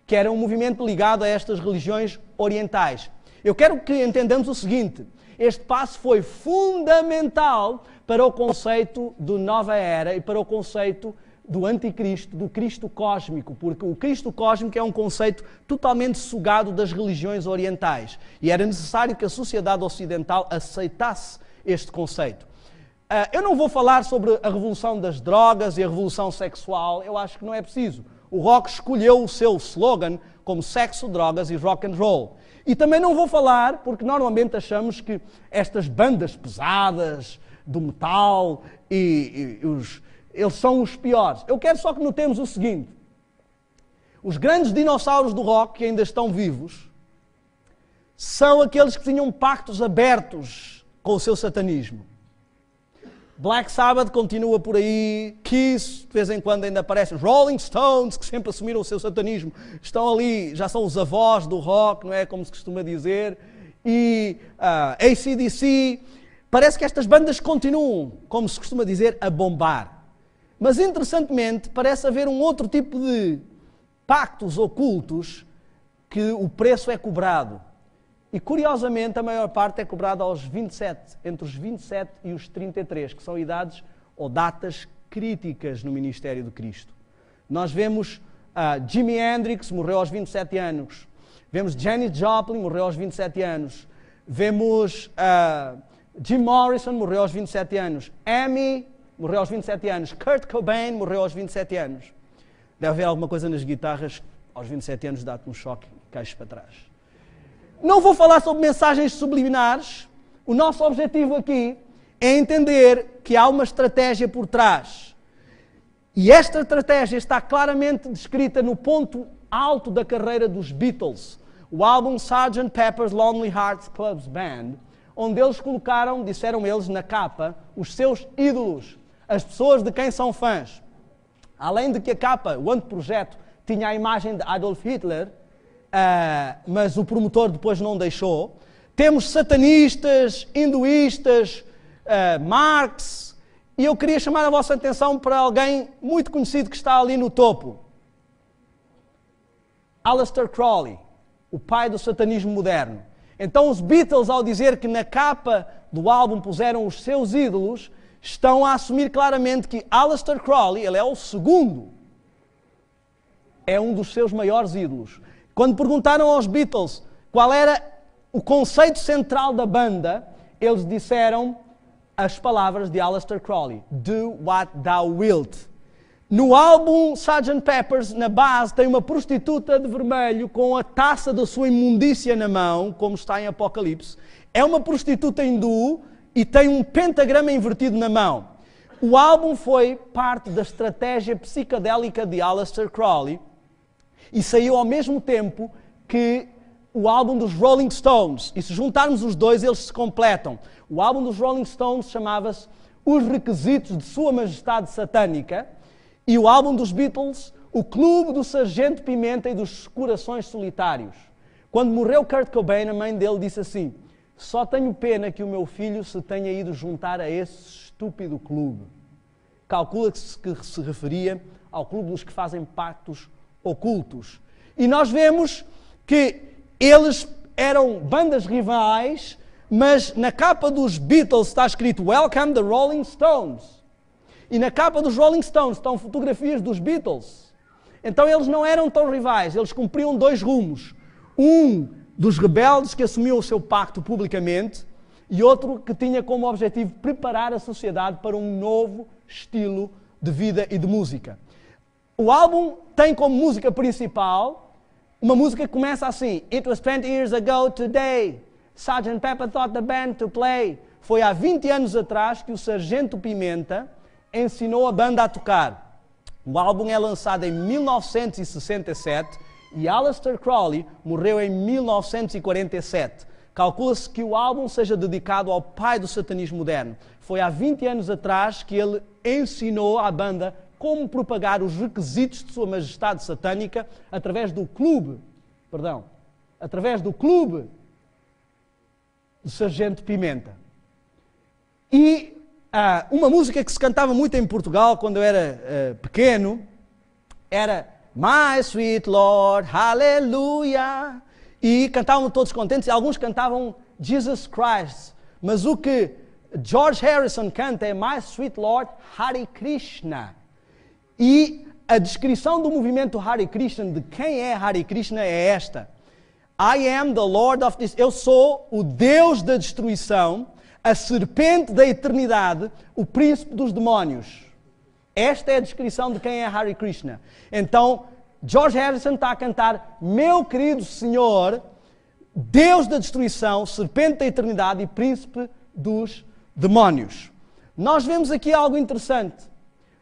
que era um movimento ligado a estas religiões orientais. Eu quero que entendamos o seguinte: este passo foi fundamental para o conceito de nova era e para o conceito do anticristo, do Cristo cósmico, porque o Cristo cósmico é um conceito totalmente sugado das religiões orientais e era necessário que a sociedade ocidental aceitasse este conceito. Eu não vou falar sobre a revolução das drogas e a revolução sexual, eu acho que não é preciso. O rock escolheu o seu slogan como sexo, drogas e rock and roll. E também não vou falar, porque normalmente achamos que estas bandas pesadas do metal eles são os piores. Eu quero só que notemos o seguinte: os grandes dinossauros do rock que ainda estão vivos são aqueles que tinham pactos abertos com o seu satanismo. Black Sabbath continua por aí, Kiss, de vez em quando ainda aparecem, Rolling Stones, que sempre assumiram o seu satanismo, estão ali, já são os avós do rock, não é como se costuma dizer, e AC/DC. Parece que estas bandas continuam, como se costuma dizer, a bombar. Mas, interessantemente, parece haver um outro tipo de pactos ocultos que o preço é cobrado. E, curiosamente, a maior parte é cobrada aos 27, entre os 27 e os 33, que são idades ou datas críticas no ministério de Cristo. Nós vemos Jimi Hendrix, morreu aos 27 anos. Vemos Janis Joplin, morreu aos 27 anos. Vemos Jim Morrison, morreu aos 27 anos. Amy, morreu aos 27 anos. Kurt Cobain, morreu aos 27 anos. Deve haver alguma coisa nas guitarras, aos 27 anos dá-te um choque e caixas para trás. Não vou falar sobre mensagens subliminares. O nosso objetivo aqui é entender que há uma estratégia por trás. E esta estratégia está claramente descrita no ponto alto da carreira dos Beatles, o álbum Sgt. Pepper's Lonely Hearts Club Band, onde eles colocaram, disseram eles na capa, os seus ídolos, as pessoas de quem são fãs. Além de que a capa, o anteprojeto, tinha a imagem de Adolf Hitler, mas o promotor depois não deixou. Temos satanistas, hinduístas, Marx, e eu queria chamar a vossa atenção para alguém muito conhecido que está ali no topo. Aleister Crowley, o pai do satanismo moderno. Então os Beatles, ao dizer que na capa do álbum puseram os seus ídolos, estão a assumir claramente que Aleister Crowley, ele é o segundo, é um dos seus maiores ídolos. Quando perguntaram aos Beatles qual era o conceito central da banda, eles disseram as palavras de Aleister Crowley: Do what thou wilt. No álbum Sgt. Pepper's, na base, tem uma prostituta de vermelho com a taça da sua imundícia na mão, como está em Apocalipse. É uma prostituta hindu e tem um pentagrama invertido na mão. O álbum foi parte da estratégia psicadélica de Aleister Crowley e saiu ao mesmo tempo que o álbum dos Rolling Stones. E se juntarmos os dois, eles se completam. O álbum dos Rolling Stones chamava-se Os Requisitos de Sua Majestade Satânica, e o álbum dos Beatles, O Clube do Sargento Pimenta e dos Corações Solitários. Quando morreu Kurt Cobain, a mãe dele disse assim: só tenho pena que o meu filho se tenha ido juntar a esse estúpido clube. Calcula-se que se referia ao clube dos que fazem pactos ocultos. E nós vemos que eles eram bandas rivais, mas na capa dos Beatles está escrito Welcome the Rolling Stones. E na capa dos Rolling Stones estão fotografias dos Beatles. Então eles não eram tão rivais, eles cumpriam dois rumos. Um dos rebeldes que assumiu o seu pacto publicamente e outro que tinha como objetivo preparar a sociedade para um novo estilo de vida e de música. O álbum tem como música principal uma música que começa assim: It was 20 years ago today, Sgt. Pepper taught the band to play. Foi há 20 anos atrás que o Sargento Pimenta ensinou a banda a tocar. O álbum é lançado em 1967 e Aleister Crowley morreu em 1947. Calcula-se que o álbum seja dedicado ao pai do satanismo moderno. Foi há 20 anos atrás que ele ensinou à banda como propagar os requisitos de Sua Majestade Satânica através do clube do Sargento Pimenta. E uma música que se cantava muito em Portugal quando eu era pequeno era My Sweet Lord, Hallelujah. E cantavam todos contentes e alguns cantavam Jesus Christ. Mas o que George Harrison canta é My Sweet Lord, Hare Krishna. E a descrição do movimento Hare Krishna, de quem é Hare Krishna, é esta: I am the Lord of this. Eu sou o Deus da destruição, a serpente da eternidade, o príncipe dos demónios. Esta é a descrição de quem é Hare Krishna. Então, George Harrison está a cantar: meu querido Senhor, Deus da destruição, serpente da eternidade e príncipe dos demónios. Nós vemos aqui algo interessante.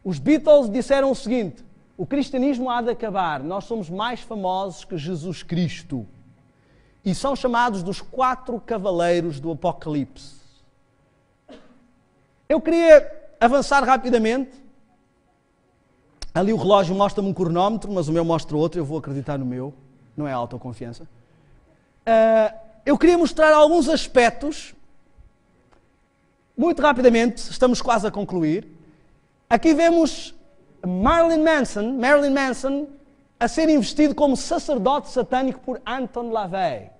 Os Beatles disseram o seguinte: o cristianismo há de acabar, nós somos mais famosos que Jesus Cristo. E são chamados dos 4 cavaleiros do Apocalipse. Eu queria avançar rapidamente. Ali o relógio mostra-me um cronómetro, mas o meu mostra outro, eu vou acreditar no meu. Não é autoconfiança. Eu queria mostrar alguns aspectos, muito rapidamente, estamos quase a concluir. Aqui vemos Marilyn Manson a ser investido como sacerdote satânico por Anton LaVey.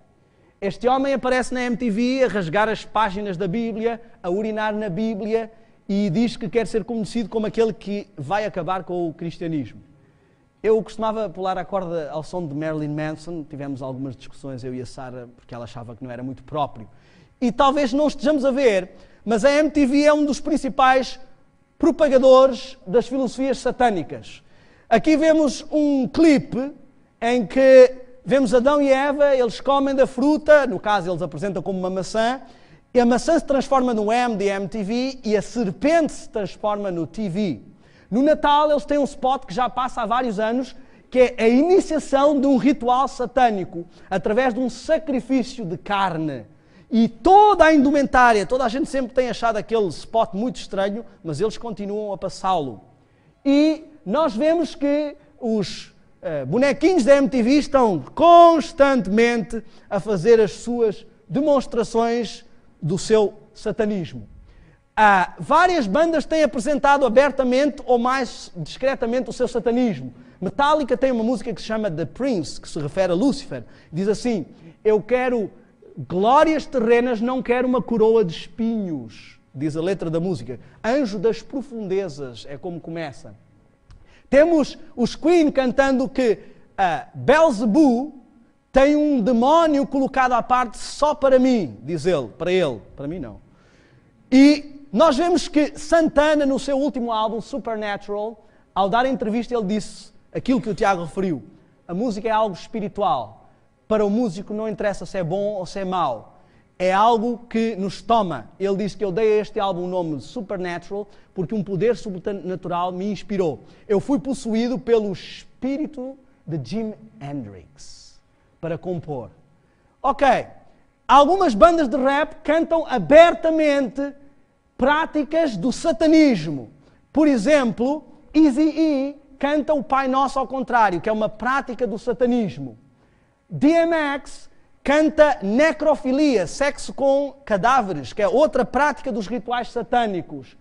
Este homem aparece na MTV a rasgar as páginas da Bíblia, a urinar na Bíblia e diz que quer ser conhecido como aquele que vai acabar com o cristianismo. Eu costumava pular a corda ao som de Marilyn Manson, tivemos algumas discussões eu e a Sara, porque ela achava que não era muito próprio. E talvez não estejamos a ver, mas a MTV é um dos principais propagadores das filosofias satânicas. Aqui vemos um clipe em que vemos Adão e Eva, eles comem da fruta, no caso eles apresentam como uma maçã, e a maçã se transforma no M de MTV e a serpente se transforma no TV. No Natal eles têm um spot que já passa há vários anos, que é a iniciação de um ritual satânico, através de um sacrifício de carne. E toda a indumentária, toda a gente sempre tem achado aquele spot muito estranho, mas eles continuam a passá-lo. E nós vemos que os bonequinhos da MTV estão constantemente a fazer as suas demonstrações do seu satanismo. Várias bandas têm apresentado abertamente ou mais discretamente o seu satanismo. Metallica tem uma música que se chama The Prince, que se refere a Lúcifer. Diz assim: eu quero glórias terrenas, não quero uma coroa de espinhos, diz a letra da música. Anjo das profundezas, é como começa. Temos os Queen cantando que Beelzebub tem um demónio colocado à parte só para mim, diz ele, para mim não. E nós vemos que Santana, no seu último álbum, Supernatural, ao dar a entrevista, ele disse aquilo que o Tiago referiu. A música é algo espiritual. Para o músico não interessa se é bom ou se é mau. É algo que nos toma. Ele disse que eu dei a este álbum o nome de Supernatural porque um poder sobrenatural me inspirou. Eu fui possuído pelo espírito de Jimi Hendrix para compor. Ok, algumas bandas de rap cantam abertamente práticas do satanismo. Por exemplo, Eazy-E canta o Pai Nosso ao contrário, que é uma prática do satanismo. DMX canta necrofilia, sexo com cadáveres, que é outra prática dos rituais satânicos.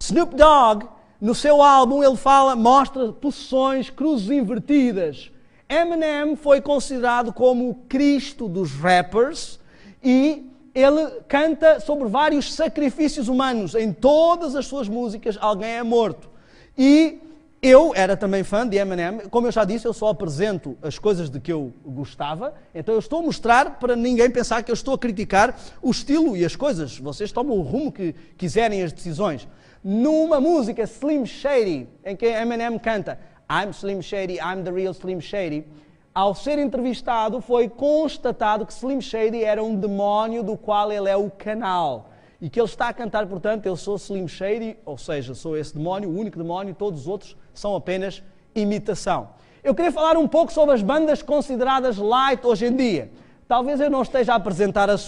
Snoop Dogg, no seu álbum, ele mostra possessões, cruzes invertidas. Eminem foi considerado como o Cristo dos rappers e ele canta sobre vários sacrifícios humanos. Em todas as suas músicas, alguém é morto. E eu era também fã de Eminem. Como eu já disse, eu só apresento as coisas de que eu gostava. Então eu estou a mostrar para ninguém pensar que eu estou a criticar o estilo e as coisas. Vocês tomam o rumo que quiserem as decisões. Numa música Slim Shady, em que Eminem canta I'm Slim Shady, I'm the real Slim Shady, ao ser entrevistado foi constatado que Slim Shady era um demónio do qual ele é o canal. E que ele está a cantar, portanto, eu sou Slim Shady, ou seja, sou esse demónio, o único demónio, todos os outros são apenas imitação. Eu queria falar um pouco sobre as bandas consideradas light hoje em dia. Talvez eu não esteja a apresentar a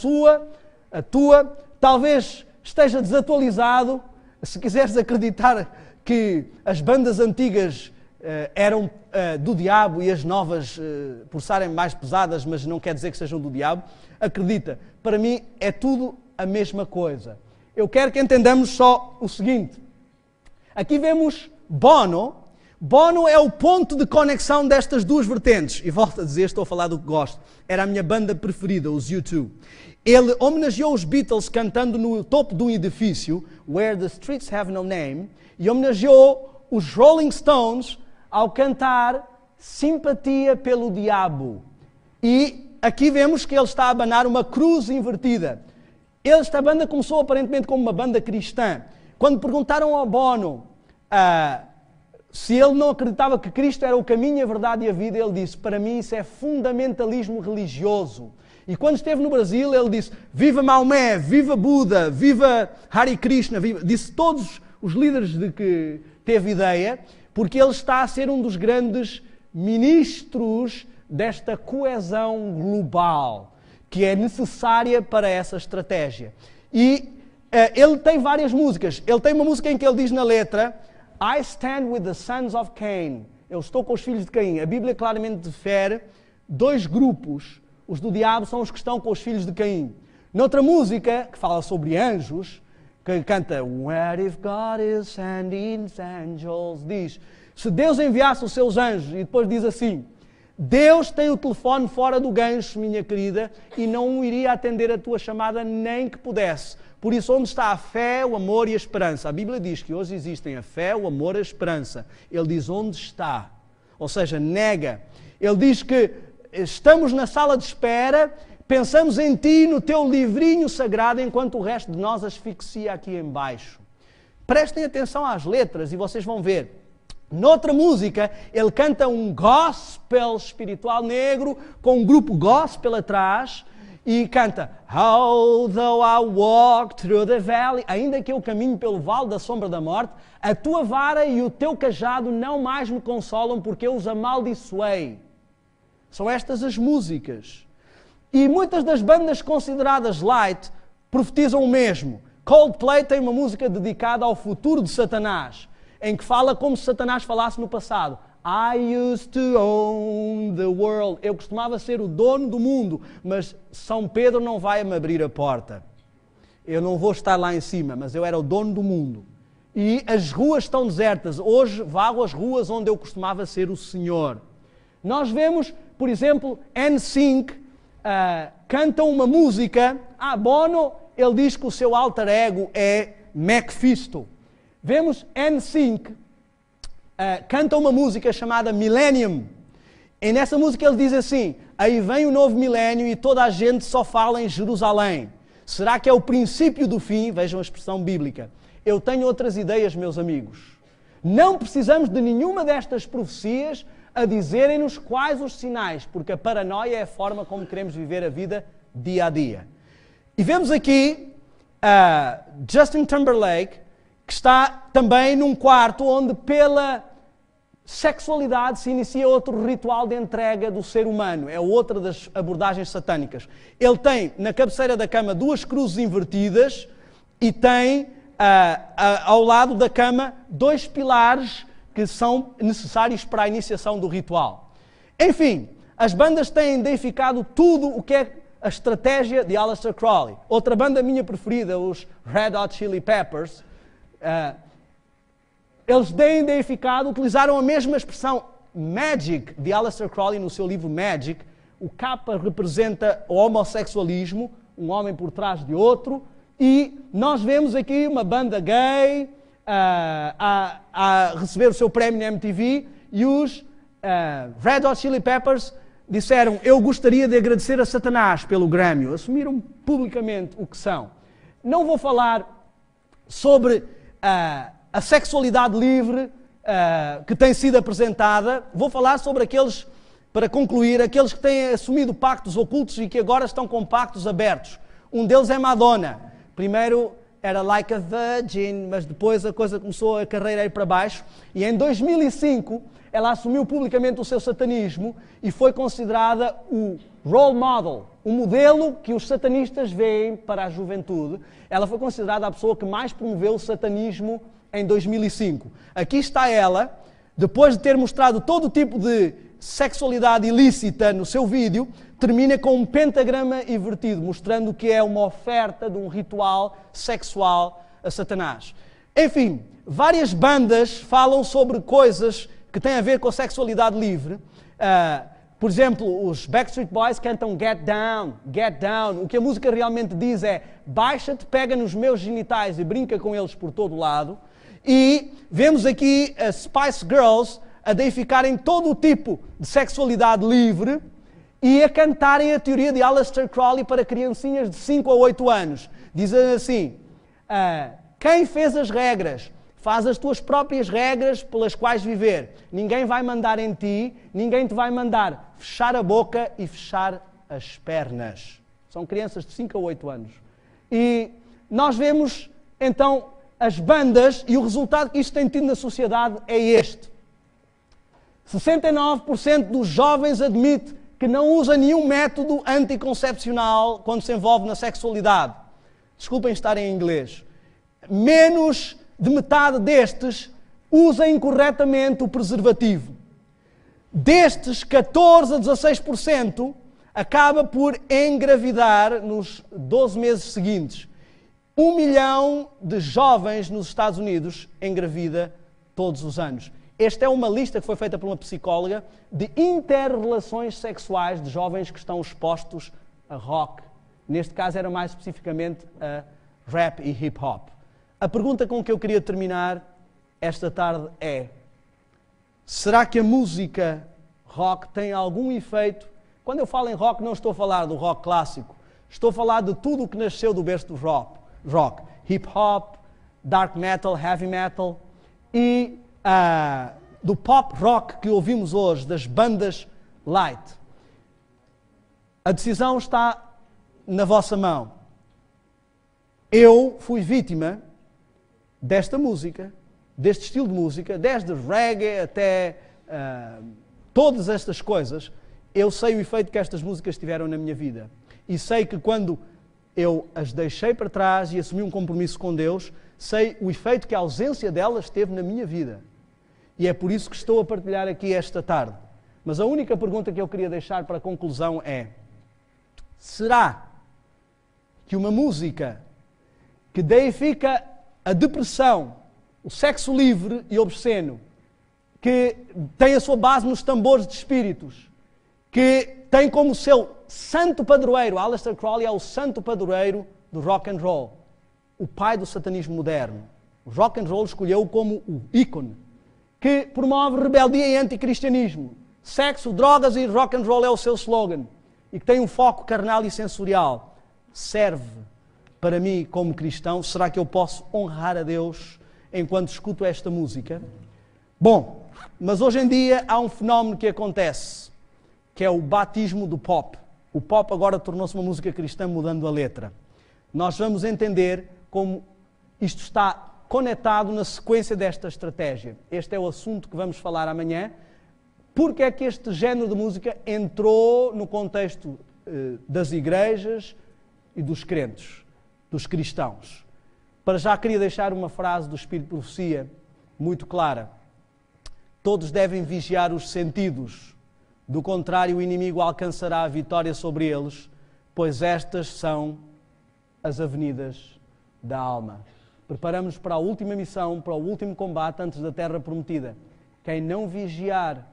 tua, talvez esteja desatualizado. Se quiseres acreditar que as bandas antigas eram do diabo e as novas, por serem mais pesadas, mas não quer dizer que sejam do diabo, acredita, para mim é tudo a mesma coisa. Eu quero que entendamos só o seguinte. Aqui vemos Bono. Bono é o ponto de conexão destas duas vertentes. E volto a dizer, estou a falar do que gosto. Era a minha banda preferida, os U2. Ele homenageou os Beatles cantando no topo de um edifício, Where the Streets Have No Name, e homenageou os Rolling Stones ao cantar Simpatia pelo Diabo. E aqui vemos que ele está a abanar uma cruz invertida. Esta banda começou aparentemente como uma banda cristã. Quando perguntaram ao Bono se ele não acreditava que Cristo era o caminho, a verdade e a vida, ele disse, para mim isso é fundamentalismo religioso. E quando esteve no Brasil, ele disse, viva Maomé, viva Buda, viva Hare Krishna, disse todos os líderes de que teve ideia, porque ele está a ser um dos grandes ministros desta coesão global, que é necessária para essa estratégia. E ele tem várias músicas. Ele tem uma música em que ele diz na letra, I stand with the sons of Cain. Eu estou com os filhos de Caim. A Bíblia claramente difere dois grupos. Os do diabo são os que estão com os filhos de Caim. Noutra música, que fala sobre anjos, que canta What if God is sending his angels? Diz, se Deus enviasse os seus anjos, e depois diz assim, Deus tem o telefone fora do gancho, minha querida, e não iria atender a tua chamada nem que pudesse. Por isso, onde está a fé, o amor e a esperança? A Bíblia diz que hoje existem a fé, o amor e a esperança. Ele diz onde está. Ou seja, nega. Ele diz que estamos na sala de espera, pensamos em ti, no teu livrinho sagrado, enquanto o resto de nós asfixia aqui em baixo. Prestem atenção às letras e vocês vão ver. Noutra música, ele canta um gospel espiritual negro, com um grupo gospel atrás, e canta Although I walk through the valley, ainda que eu caminhe pelo vale da sombra da morte, a tua vara e o teu cajado não mais me consolam, porque eu os amaldiçoei. São estas as músicas. E muitas das bandas consideradas light profetizam o mesmo. Coldplay tem uma música dedicada ao futuro de Satanás, em que fala como se Satanás falasse no passado. I used to own the world. Eu costumava ser o dono do mundo, mas São Pedro não vai me abrir a porta. Eu não vou estar lá em cima, mas eu era o dono do mundo. E as ruas estão desertas. Hoje vago as ruas onde eu costumava ser o Senhor. Nós vemos, por exemplo, NSYNC cantam uma música. Bono, ele diz que o seu alter ego é Mephisto. Vemos NSYNC, canta uma música chamada Millennium. E nessa música ele diz assim: aí vem o novo milénio e toda a gente só fala em Jerusalém. Será que é o princípio do fim? Vejam a expressão bíblica. Eu tenho outras ideias, meus amigos. Não precisamos de nenhuma destas profecias a dizerem-nos quais os sinais, porque a paranoia é a forma como queremos viver a vida dia a dia. E vemos aqui Justin Timberlake, que está também num quarto onde pela sexualidade se inicia outro ritual de entrega do ser humano. É outra das abordagens satânicas. Ele tem na cabeceira da cama 2 cruzes invertidas e tem ao lado da cama 2 pilares que são necessários para a iniciação do ritual. Enfim, as bandas têm deificado tudo o que é a estratégia de Aleister Crowley. Outra banda minha preferida, os Red Hot Chili Peppers, eles têm deificado, utilizaram a mesma expressão Magic de Aleister Crowley no seu livro Magic. O capa representa o homossexualismo, um homem por trás de outro, e nós vemos aqui uma banda gay a receber o seu prémio na MTV, e os Red Hot Chili Peppers disseram: eu gostaria de agradecer a Satanás pelo Grêmio. Assumiram publicamente o que são. Não vou falar sobre a sexualidade livre que tem sido apresentada. Vou falar sobre aqueles, para concluir, aqueles que têm assumido pactos ocultos e que agora estão com pactos abertos. Um deles é Madonna. Primeiro era Like a Virgin, mas depois a coisa começou a carreira a ir para baixo. E em 2005 ela assumiu publicamente o seu satanismo e foi considerada o role model, o modelo que os satanistas veem para a juventude. Ela foi considerada a pessoa que mais promoveu o satanismo em 2005. Aqui está ela, depois de ter mostrado todo tipo de sexualidade ilícita no seu vídeo, termina com um pentagrama invertido, mostrando que é uma oferta de um ritual sexual a Satanás. Enfim, várias bandas falam sobre coisas que têm a ver com a sexualidade livre. Por exemplo, os Backstreet Boys cantam Get Down, Get Down. O que a música realmente diz é: baixa-te, pega nos meus genitais e brinca com eles por todo o lado. E vemos aqui as Spice Girls a deificarem todo o tipo de sexualidade livre e a cantarem a teoria de Aleister Crowley para criancinhas de 5 a 8 anos. Dizem assim: quem fez as regras? Faz as tuas próprias regras pelas quais viver. Ninguém vai mandar em ti, ninguém te vai mandar fechar a boca e fechar as pernas. São crianças de 5 a 8 anos. E nós vemos, então, as bandas, e o resultado que isto tem tido na sociedade é este. 69% dos jovens admite que não usa nenhum método anticoncepcional quando se envolve na sexualidade. Desculpem estar em inglês. Menos de metade destes usa incorretamente o preservativo. Destes, 14 a 16% acaba por engravidar nos 12 meses seguintes. 1 milhão de jovens nos Estados Unidos engravida todos os anos. Esta é uma lista que foi feita por uma psicóloga de inter-relações sexuais de jovens que estão expostos a rock. Neste caso era mais especificamente a rap e hip hop. A pergunta com que eu queria terminar esta tarde é: será que a música rock tem algum efeito? Quando eu falo em rock, não estou a falar do rock clássico. Estou a falar de tudo o que nasceu do berço do rock. Hip hop, dark metal, heavy metal e do pop rock que ouvimos hoje, das bandas light. A decisão está na vossa mão. Eu fui vítima desta música, deste estilo de música, desde reggae até todas estas coisas. Eu sei o efeito que estas músicas tiveram na minha vida. E sei que quando eu as deixei para trás e assumi um compromisso com Deus, sei o efeito que a ausência delas teve na minha vida. E é por isso que estou a partilhar aqui esta tarde. Mas a única pergunta que eu queria deixar para a conclusão é: será que uma música que deifica a depressão, o sexo livre e obsceno, que tem a sua base nos tambores de espíritos, que tem como seu santo padroeiro. Aleister Crowley é o santo padroeiro do rock and roll, o pai do satanismo moderno. O rock and roll escolheu como o ícone que promove rebeldia e anticristianismo. Sexo, drogas e rock and roll é o seu slogan. E que tem um foco carnal e sensorial. Serve para mim como cristão. Será que eu posso honrar a Deus enquanto escuto esta música? Bom, mas hoje em dia há um fenómeno que acontece, que é o batismo do pop. O pop agora tornou-se uma música cristã mudando a letra. Nós vamos entender como isto está conectado na sequência desta estratégia. Este é o assunto que vamos falar amanhã. Porque é que este género de música entrou no contexto das igrejas e dos crentes, dos cristãos? Para já queria deixar uma frase do Espírito de Profecia muito clara. Todos devem vigiar os sentidos, do contrário o inimigo alcançará a vitória sobre eles, pois estas são as avenidas da alma. Preparamos-nos para a última missão, para o último combate antes da terra prometida. Quem não vigiar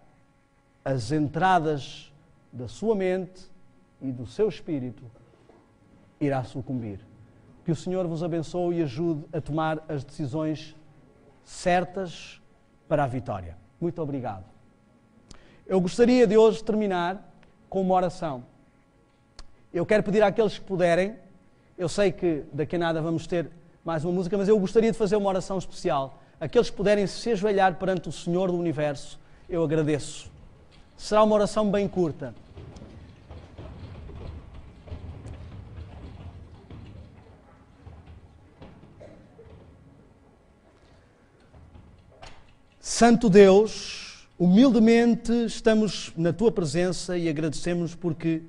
as entradas da sua mente e do seu espírito irá sucumbir. Que o Senhor vos abençoe e ajude a tomar as decisões certas para a vitória. Muito obrigado. Eu gostaria de hoje terminar com uma oração. Eu quero pedir àqueles que puderem, eu sei que daqui a nada vamos ter mais uma música, mas eu gostaria de fazer uma oração especial. Aqueles que puderem se ajoelhar perante o Senhor do Universo, eu agradeço. Será uma oração bem curta. Santo Deus, humildemente estamos na Tua presença e agradecemos porque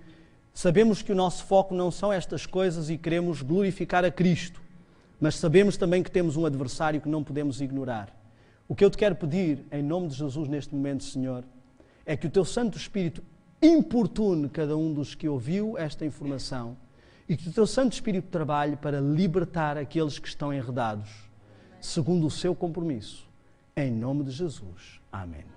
sabemos que o nosso foco não são estas coisas e queremos glorificar a Cristo, mas sabemos também que temos um adversário que não podemos ignorar. O que eu te quero pedir, em nome de Jesus neste momento, Senhor, é que o Teu Santo Espírito importune cada um dos que ouviu esta informação e que o Teu Santo Espírito trabalhe para libertar aqueles que estão enredados, segundo o Seu compromisso. Em nome de Jesus. Amém.